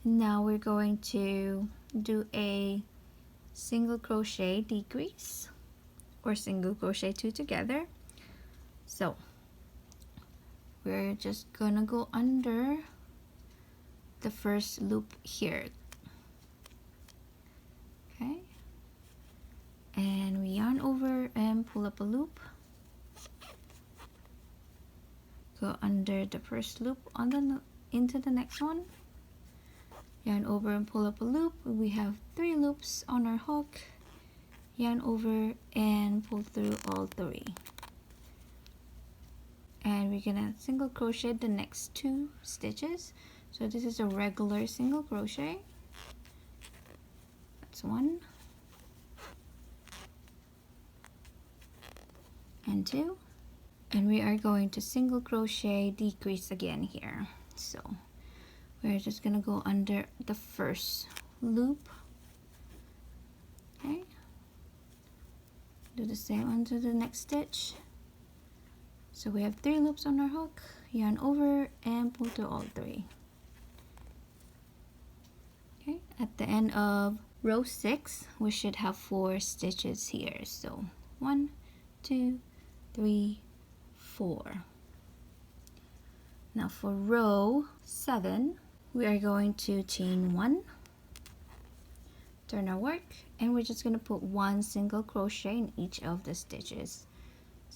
Now we're going to do a single crochet decrease, or single crochet 2 together. So we're just gonna go under the first loop here. Okay, and we yarn over and pull up a loop, go under the first loop on the into the next one, yarn over and pull up a loop. We have 3 loops on our hook, yarn over and pull through all 3, and we're gonna single crochet the next 2 stitches. So this is a regular single crochet. That's 1 and 2, and we are going to single crochet decrease again here. So we're just gonna go under the first loop. Okay, do the same onto the next stitch. So we have 3 loops on our hook, yarn over and pull through all 3. Okay, at the end of row 6, we should have 4 stitches here. So 1, 2, 3, 4. Now for row 7, we are going to chain 1, turn our work, and we're just going to put 1 single crochet in each of the stitches.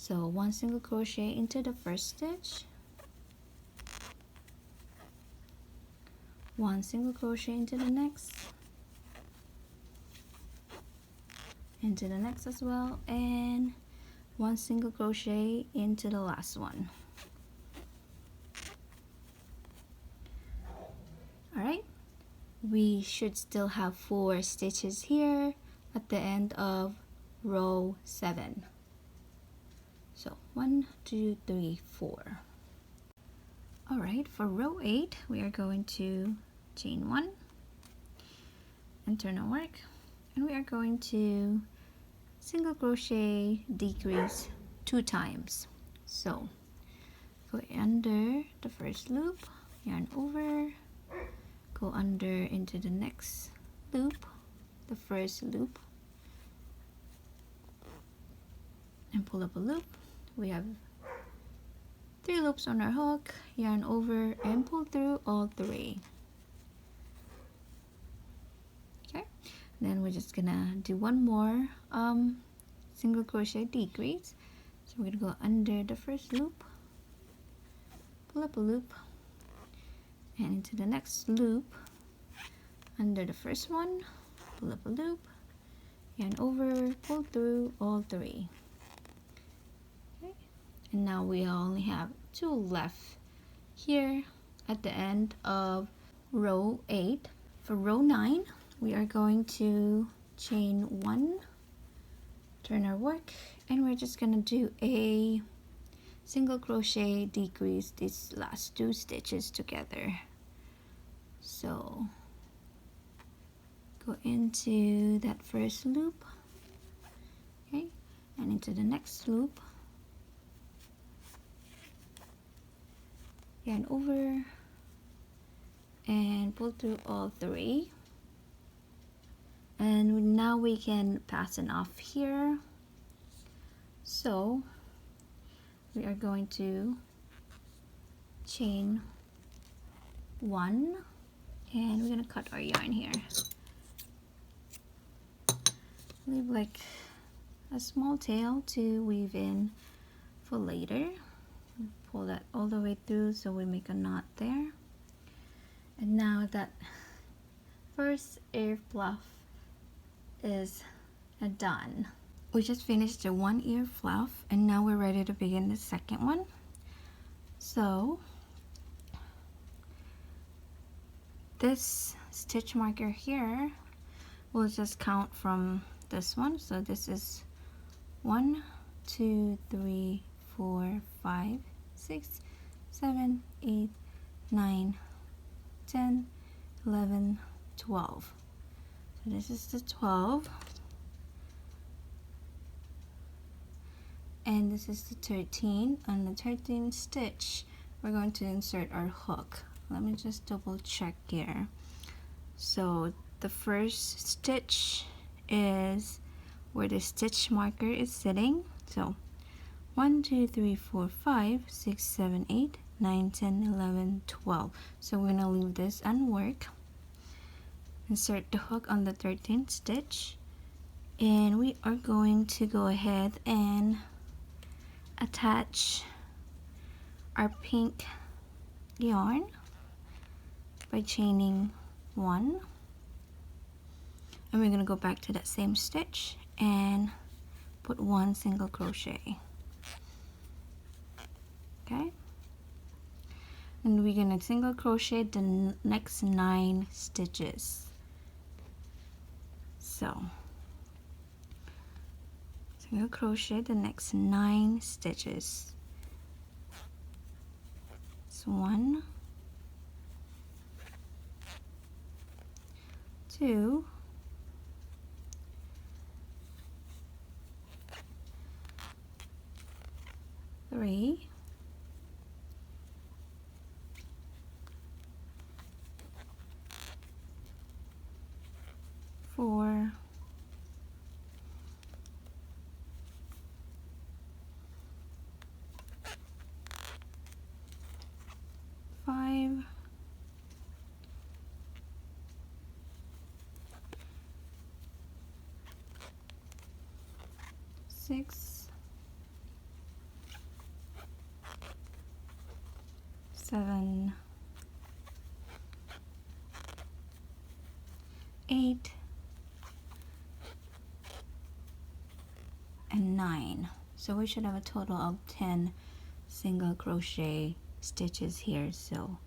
So 1 single crochet into the first stitch, 1 single crochet into the next, as well, and 1 single crochet into the last one. Alright, we should still have 4 stitches here at the end of row 7. So 1, 2, 3, 4. Alright, for row 8 we are going to chain 1 and turn our work, and we are going to single crochet decrease 2 times. So go under the first loop, yarn over, go under into the next loop, the first loop, and pull up a loop. We have 3 loops on our hook, yarn over and pull through all 3. Okay, then we're just gonna do one more single crochet decrease. So we're gonna go under the first loop, pull up a loop, and into the next loop, under the first one, pull up a loop, yarn over, pull through all 3. Okay, and now we only have 2 left here at the end of row 8. For row 9, we are going to chain 1, turn our work, and we're just gonna do a single crochet decrease these last 2 stitches together. So go into that first loop, okay, and into the next loop, yarn over and pull through all 3, and now we can fasten off here. So we are going to chain 1, and we're gonna cut our yarn here, leave like a small tail to weave in for later. Pull that all the way through so we make a knot there. And now that first earflap is done, we just finished the 1 earflap, and now we're ready to begin the second one. So this stitch marker here will just count from this one. So this is 1, 2, 3, 4, 5, 6, 7, 8, 9, 10, 11, 12. So this is the 12, and this is the 13. On the 13th stitch we're going to insert our hook. Let me just double check here. So the first stitch is where the stitch marker is sitting. So 1, 2, 3, 4, 5, 6, 7, 8, 9, 10, 11, 12. So we're gonna leave this and work. Insert the hook on the 13th stitch, and we are going to go ahead and attach our pink yarn by chaining 1, and we're gonna go back to that same stitch and put 1 single crochet. Okay, and we're gonna single crochet the next 9 stitches. So single crochet the next 9 stitches. It's 1, 2, 3, 4, 5, 6, 7, 8, and 9. So we should have a total of 10 single crochet stitches here. So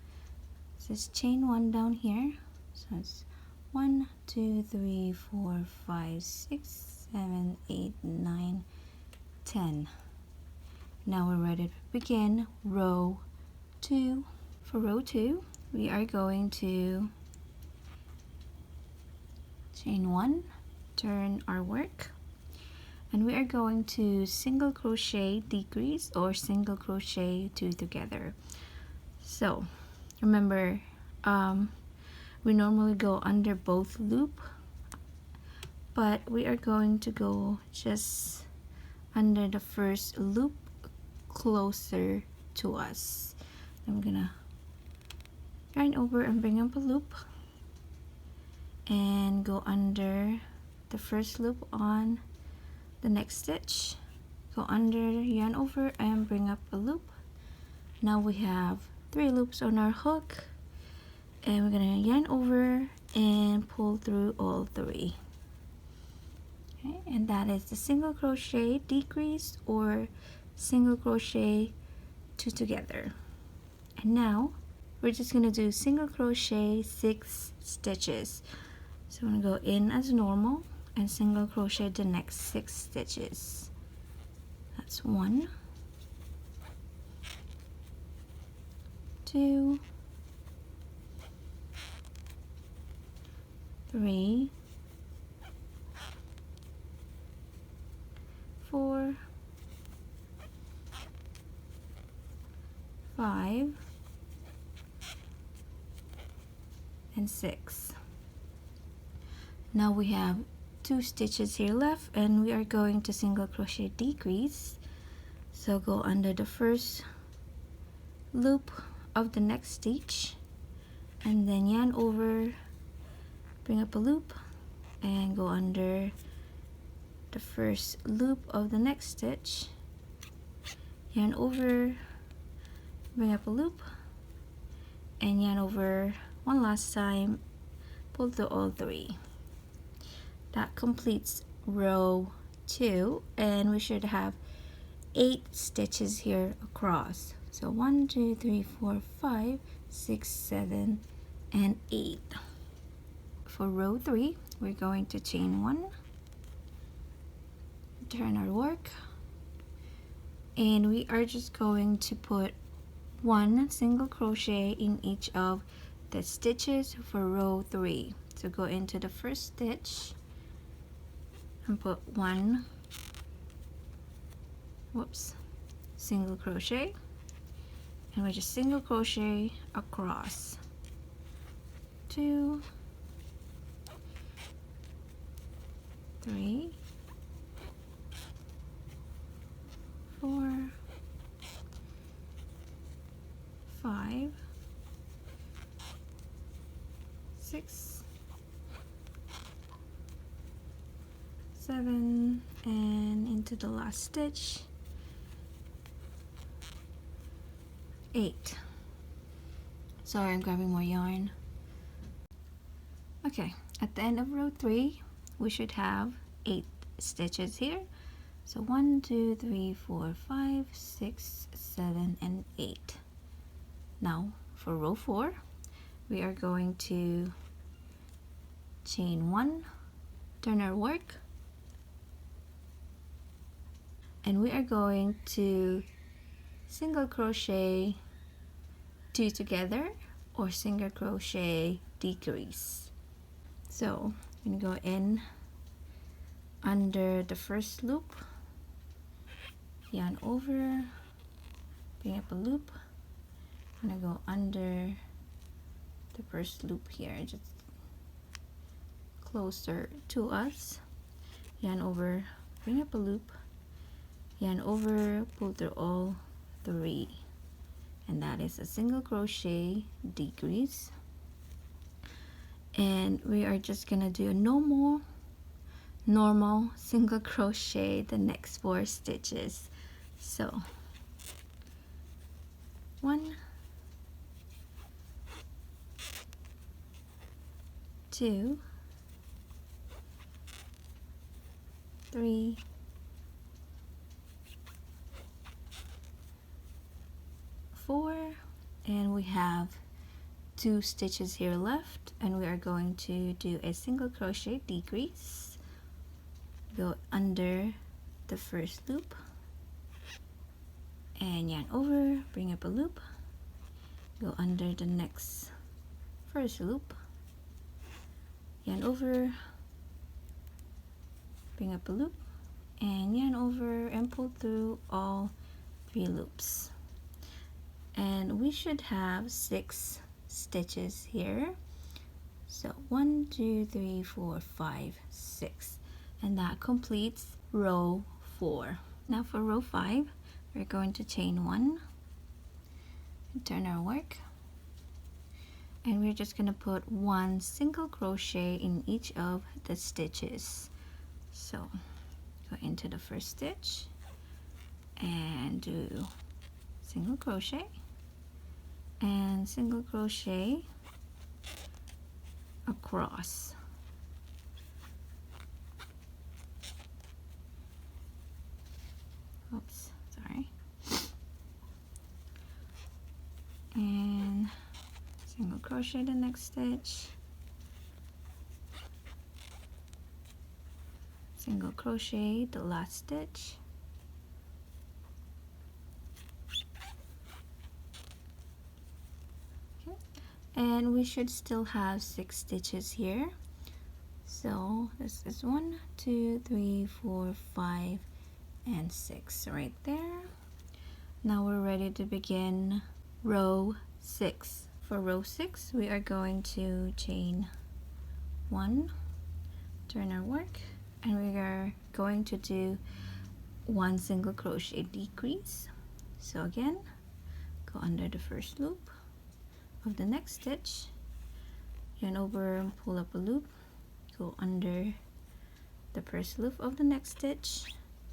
just chain 1 down here. So it's 1, 2, 3, 4, 5, 6, 7, 8, 9, 10. Now we're ready to begin row 2. For row 2, we are going to chain 1, turn our work, and we are going to single crochet decrease or single crochet 2 together. So remember, we normally go under both loop, but we are going to go just under the first loop closer to us. I'm gonna yarn over and bring up a loop and go under the first loop on the next stitch, go under, yarn over, and bring up a loop. Now we have 3 loops on our hook, and we're gonna yarn over and pull through all 3. Okay, and that is the single crochet decrease or single crochet 2 together. And now we're just gonna do single crochet 6 stitches. So I'm gonna go in as normal and single crochet the next 6 stitches. That's 1, 2, 3, 4, 5, and 6. Now we have 2 stitches here left, and we are going to single crochet decrease. So go under the first loop of the next stitch, and then yarn over, bring up a loop, and go under the first loop of the next stitch, yarn over, bring up a loop, and yarn over one last time, pull through all 3. That completes row 2, and we should have 8 stitches here across. So 1, 2, 3, 4, 5, 6, 7, and 8. For row 3, we're going to chain 1, turn our work, and we are just going to put 1 single crochet in each of the stitches for row 3. So go into the first stitch and put 1 single crochet, and we just single crochet across. 2, 3, 4, 5, 6, 7, and into the last stitch, 8. Sorry, I'm grabbing more yarn. Okay, at the end of row 3, we should have 8 stitches here. So 1, 2, 3, 4, 5, 6, 7, and 8. Now for row 4, we are going to chain 1, turn our work, and we are going to single crochet 2 together or single crochet decrease. So I'm gonna go in under the first loop, yarn over, bring up a loop. I'm gonna go under the first loop here, just closer to us, yarn over, bring up a loop, yarn over, pull through all 3, and that is a single crochet decrease. And we are just gonna do a normal single crochet the next 4 stitches. So 1, 2, 3, 4, and we have 2 stitches here left, and we are going to do a single crochet decrease. Go under the first loop and yarn over, bring up a loop, go under the next first loop, yarn over, bring up a loop, and yarn over and pull through all 3 loops. And we should have 6 stitches here. So 1, 2, 3, 4, 5, 6, and that completes row 4. Now for row 5, we're going to chain 1 and turn our work, and we're just going to put 1 single crochet in each of the stitches. So go into the first stitch and do single crochet and single crochet across. Oops, sorry. And single crochet the next stitch, single crochet the last stitch, okay, and we should still have 6 stitches here. So this is 1, 2, 3, 4, 5, and 6 right there. Now we're ready to begin row 6. For row 6, we are going to chain 1, turn our work, and we are going to do 1 single crochet decrease. So again, go under the first loop of the next stitch, yarn over and pull up a loop, go under the first loop of the next stitch,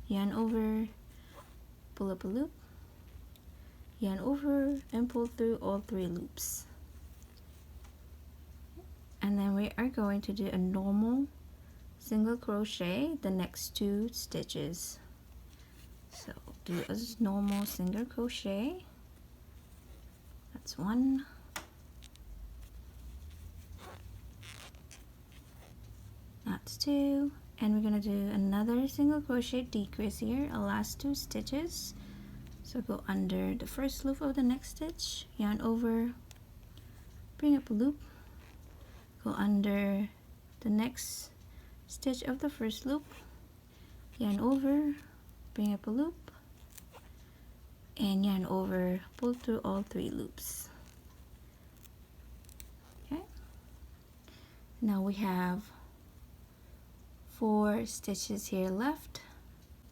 yarn over, pull up a loop, yarn over and pull through all 3 loops. And then we are going to do a normal single crochet the next 2 stitches. So do a normal single crochet. That's 1, that's 2, and we're going to do another single crochet decrease here, our last 2 stitches. So go under the first loop of the next stitch, yarn over, bring up a loop, go under the next stitch of the first loop, yarn over, bring up a loop, and yarn over, pull through all 3 loops. Okay, now we have 4 stitches here left,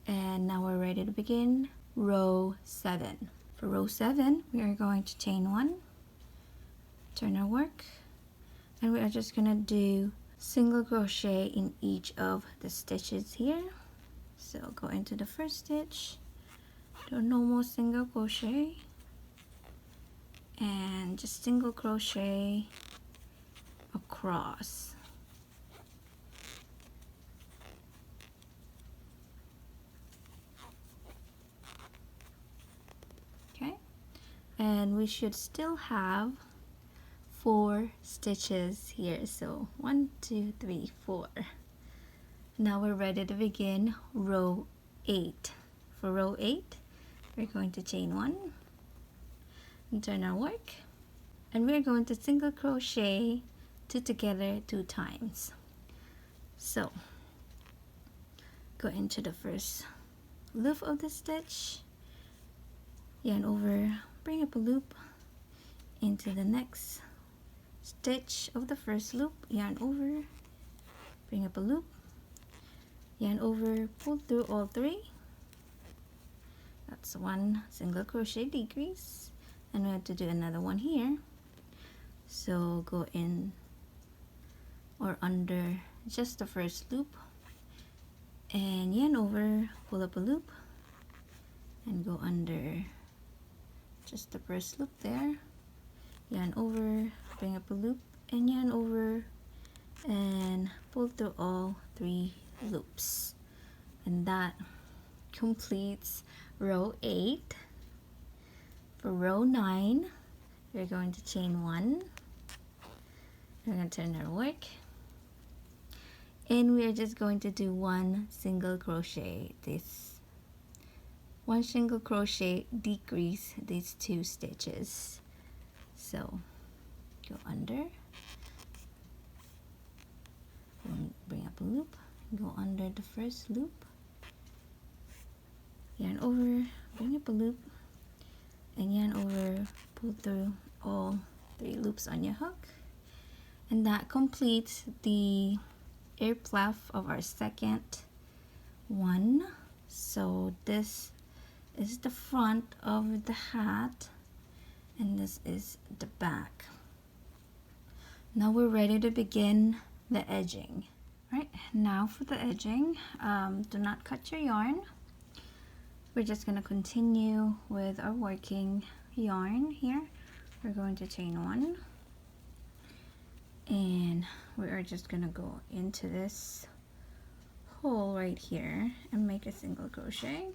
and now we're ready to begin row 7. For row 7, we are going to chain 1, turn our work, and we are just gonna do single crochet in each of the stitches here. So go into the first stitch, do a normal single crochet, and just single crochet across. Okay, and we should still have 4 stitches here. So 1, 2, 3, 4. Now we're ready to begin row 8. For row 8, we're going to chain 1 and turn our work, and we're going to single crochet 2 together 2 times. So go into the first loop of the stitch, yarn over, bring up a loop, into the next stitch of the first loop, yarn over, bring up a loop, yarn over, pull through all 3. That's 1 single crochet decrease, and we have to do another one here. So go in or under just the first loop, and yarn over, pull up a loop, and go under just the first loop there, yarn over, bring up a loop, and yarn over and pull through all 3 loops, and that completes row 8. For row 9, we're going to chain 1. We're going to turn our work, and we're just going to do 1 single crochet. This 1 single crochet decrease these 2 stitches. So go under, bring up a loop, go under the first loop, yarn over, bring up a loop, and yarn over, pull through all 3 loops on your hook, and that completes the earflap of our second one. So this is the front of the hat, and this is the back. Now we're ready to begin the edging. Right, now for the edging, do not cut your yarn. We're just going to continue with our working yarn here. We're going to chain 1, and we are just going to go into this hole right here and make a single crochet,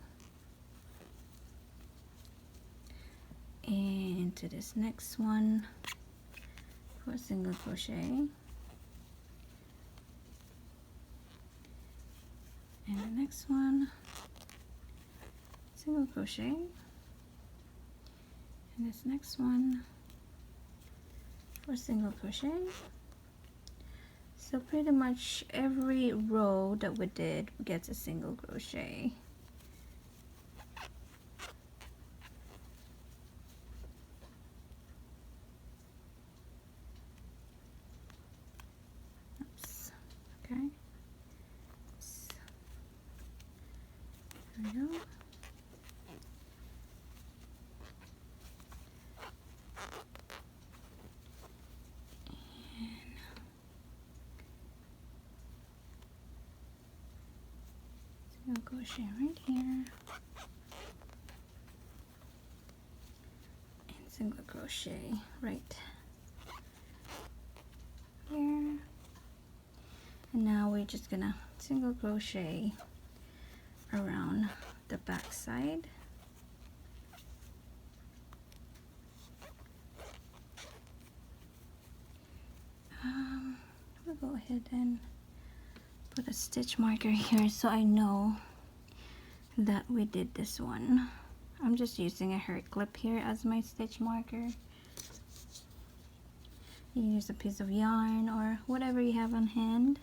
and to this next one for a single crochet, and the next one single crochet, and this next one for single crochet. So pretty much every row that we did gets a single crochet. Oops. Okay. There we go. Single crochet right here, and single crochet right here, and now we're just gonna single crochet around the back side. We'll go ahead and put a stitch marker here so I know that we did this one. I'm just using a hair clip here as my stitch marker. You can use a piece of yarn or whatever you have on hand.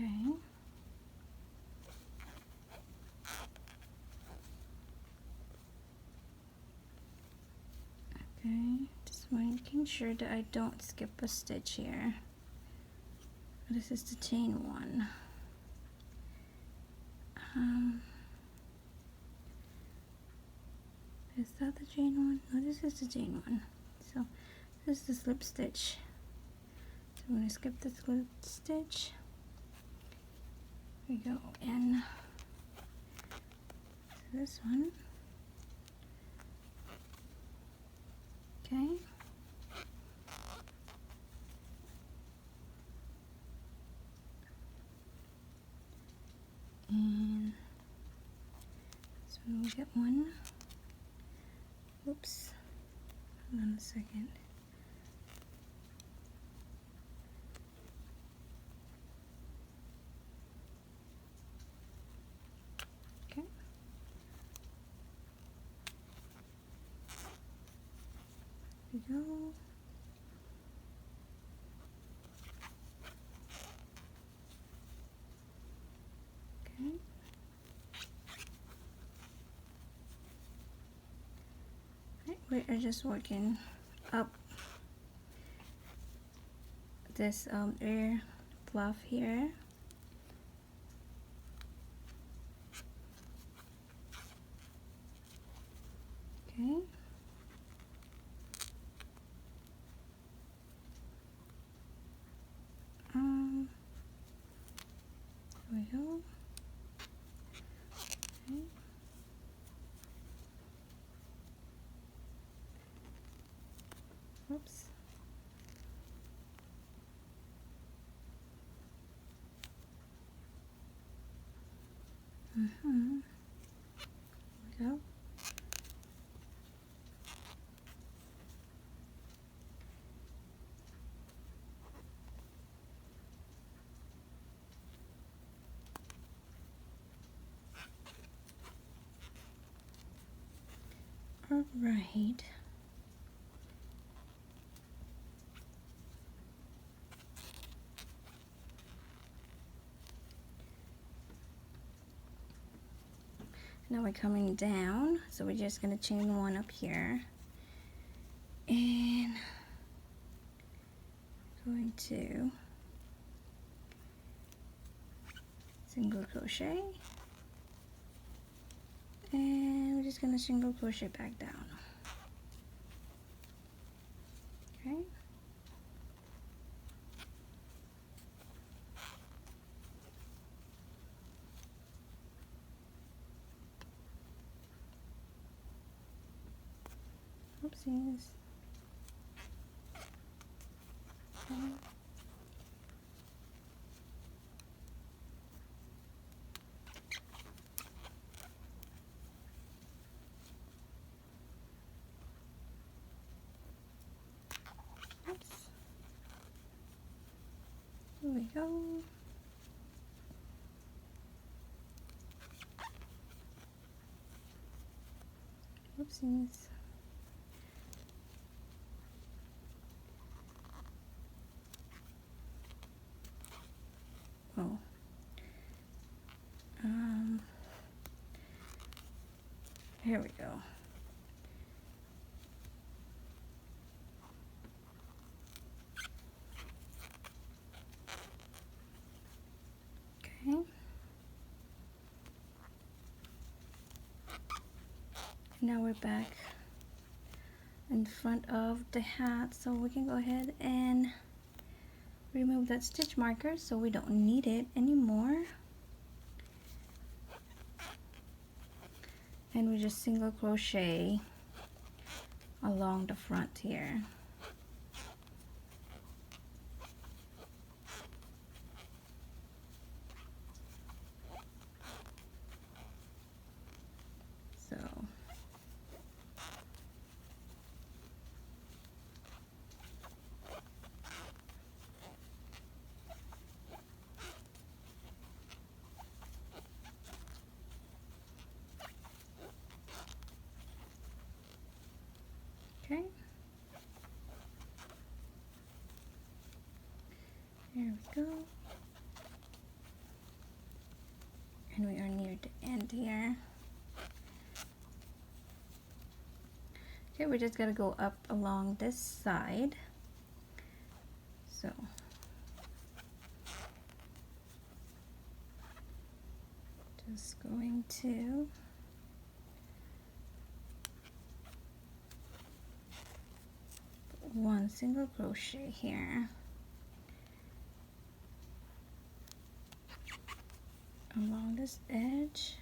Okay. Okay, just making sure that I don't skip a stitch here. This is the chain 1. Is that the chain 1? No, this is the chain 1. So this is the slip stitch. So I'm going to skip the slip stitch. We go in to this one. Okay. And so we get one. Oops. Hold on a second. Okay. There we go. Okay. We are just working up this air fluff here. Okay. go. Okay. Oops. There we go. All right. Now we're coming down, so we're just gonna chain one up here, and going to single crochet, and we're just gonna single crochet back down. Okay. Oopsies. Okay. Oops. Here we go. Oopsies. Oh. Here we go. Okay. Now we're back in front of the hat, so we can go ahead and remove that stitch marker so we don't need it anymore. And we just single crochet along the front here. So okay. There we go. And we are near the end here. Okay, we just gotta go up along this side. So just going to put one single crochet here along this edge.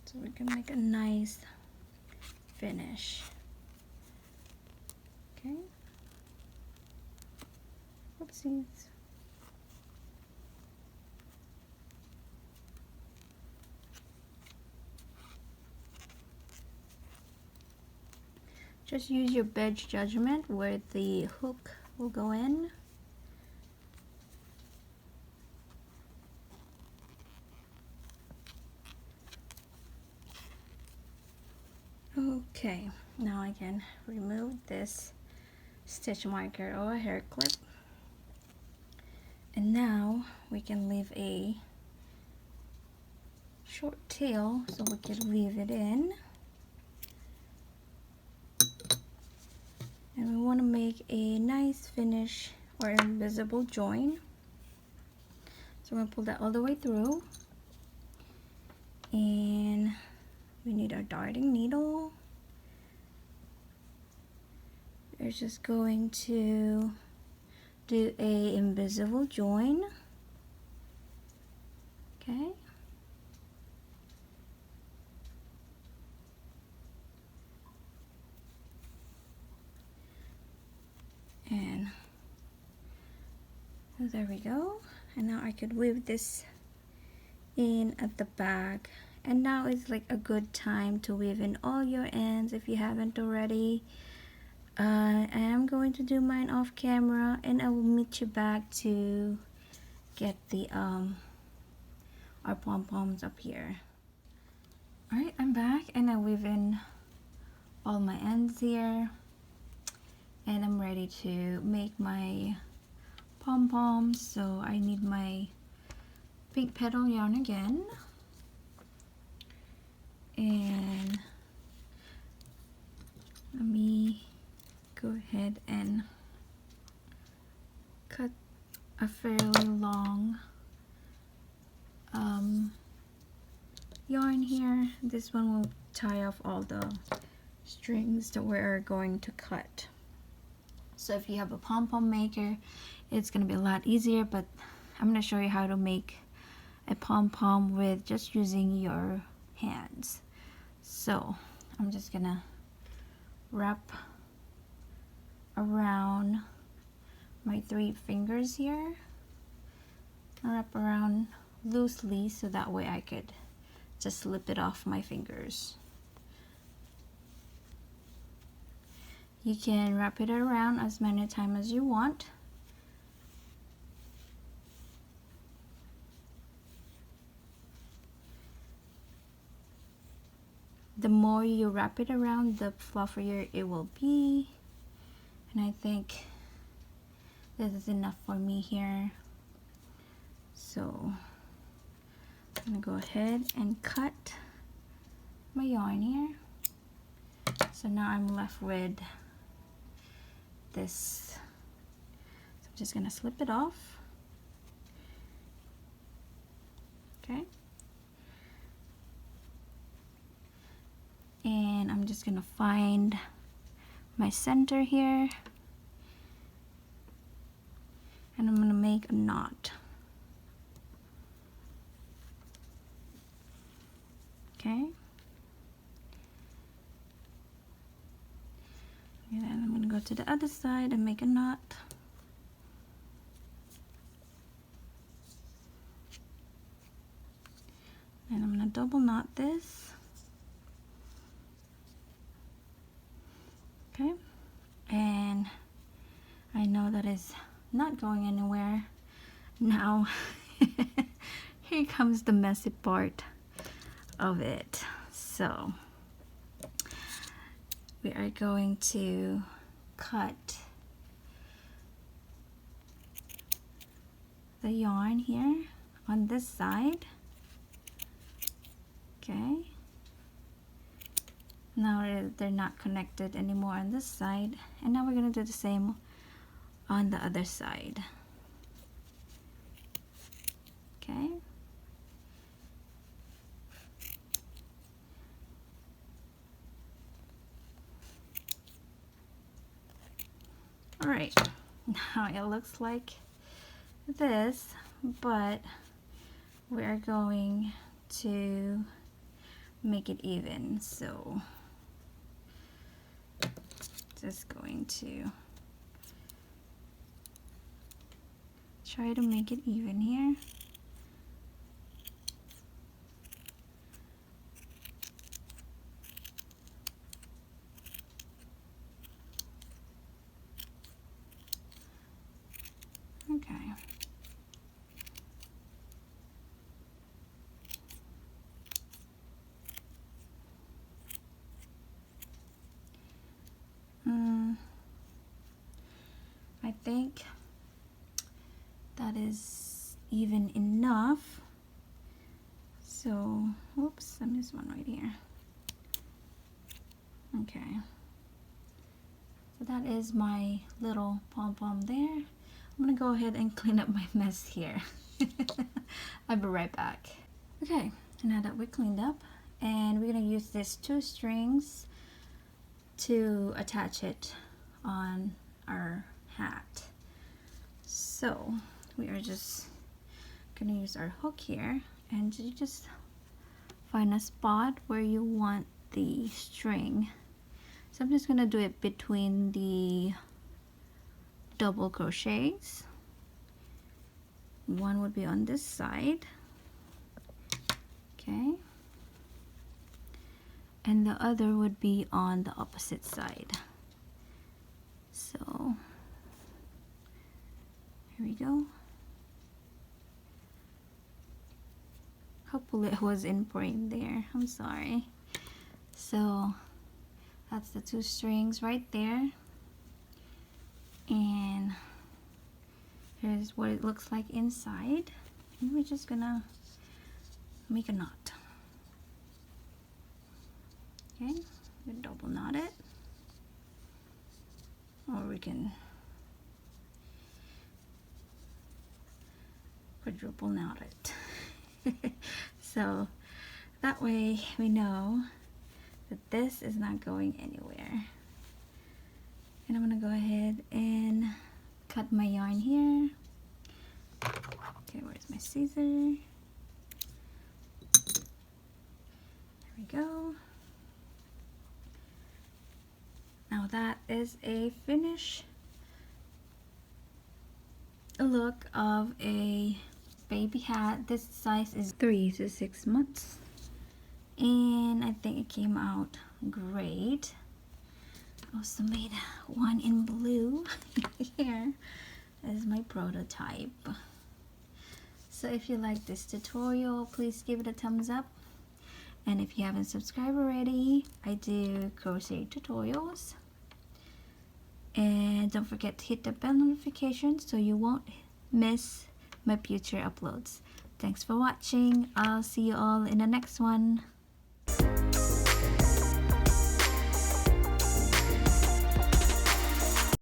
So we can make a nice finish. Okay. Oopsies. Just use your best judgment where the hook will go in. Okay, now I can remove this stitch marker or a hair clip. And now we can leave a short tail so we can weave it in. And we want to make a nice finish or invisible join. So we're going to pull that all the way through. And we need our darting needle. We're just going to do a invisible join. Okay. And there we go. And now I could weave this in at the back. And now is like a good time to weave in all your ends if you haven't already. I am going to do mine off camera, and I will meet you back to get the our pom-poms up here. Alright, I'm back, and I weave in all my ends here, and I'm ready to make my pom-poms. So I need my pink petal yarn again, and let me go ahead and cut a fairly long yarn here. This one will tie off all the strings that we're going to cut. So if you have a pom-pom maker, it's gonna be a lot easier, but I'm gonna show you how to make a pom-pom with just using your hands. So I'm just gonna wrap around my 3 fingers here. Wrap around loosely so that way I could just slip it off my fingers. You can wrap it around as many times as you want. The more you wrap it around, the fluffier it will be. And I think this is enough for me here. So I'm gonna go ahead and cut my yarn here. So now I'm left with this. So I'm just gonna slip it off. Okay. And I'm just gonna find my center here, and I'm gonna make a knot. Okay. And then I'm gonna go to the other side and make a knot. And I'm gonna double knot this. Okay. And I know that is not going anywhere. Now, here comes the messy part of it. So we are going to cut the yarn here on this side. Okay. Now they're not connected anymore on this side, and now we're going to do the same on the other side. Okay. Alright, now it looks like this, but we're going to make it even. So just going to try to make it even here. Okay. I think that is even enough. So, whoops, I missed one right here. Okay. So that is my little pom-pom there. I'm gonna go ahead and clean up my mess here. I'll be right back. Okay, now that we're cleaned up, and we're gonna use these 2 strings to attach it on our hat. So we are just gonna use our hook here, and you just find a spot where you want the string. So I'm just gonna do it between the double crochets. One would be on this side, okay, and the other would be on the opposite side. So here we go. Hopefully it was in frame there, I'm sorry. So that's the two strings right there, and here's what it looks like inside, and we're just gonna make a knot. Okay, we double knot it, or we can quadruple knot it. So that way we know that this is not going anywhere. And I'm gonna go ahead and cut my yarn here. Okay, where's my scissor? There we go. Now that is a finish look of a baby hat. This size is 3 to 6 months, and I think it came out great. I also made one in blue. Here is my prototype. So if you like this tutorial, please give it a thumbs up, and if you haven't subscribed already, I do crochet tutorials. And don't forget to hit the bell notification so you won't miss my future uploads. Thanks for watching. I'll see you all in the next one.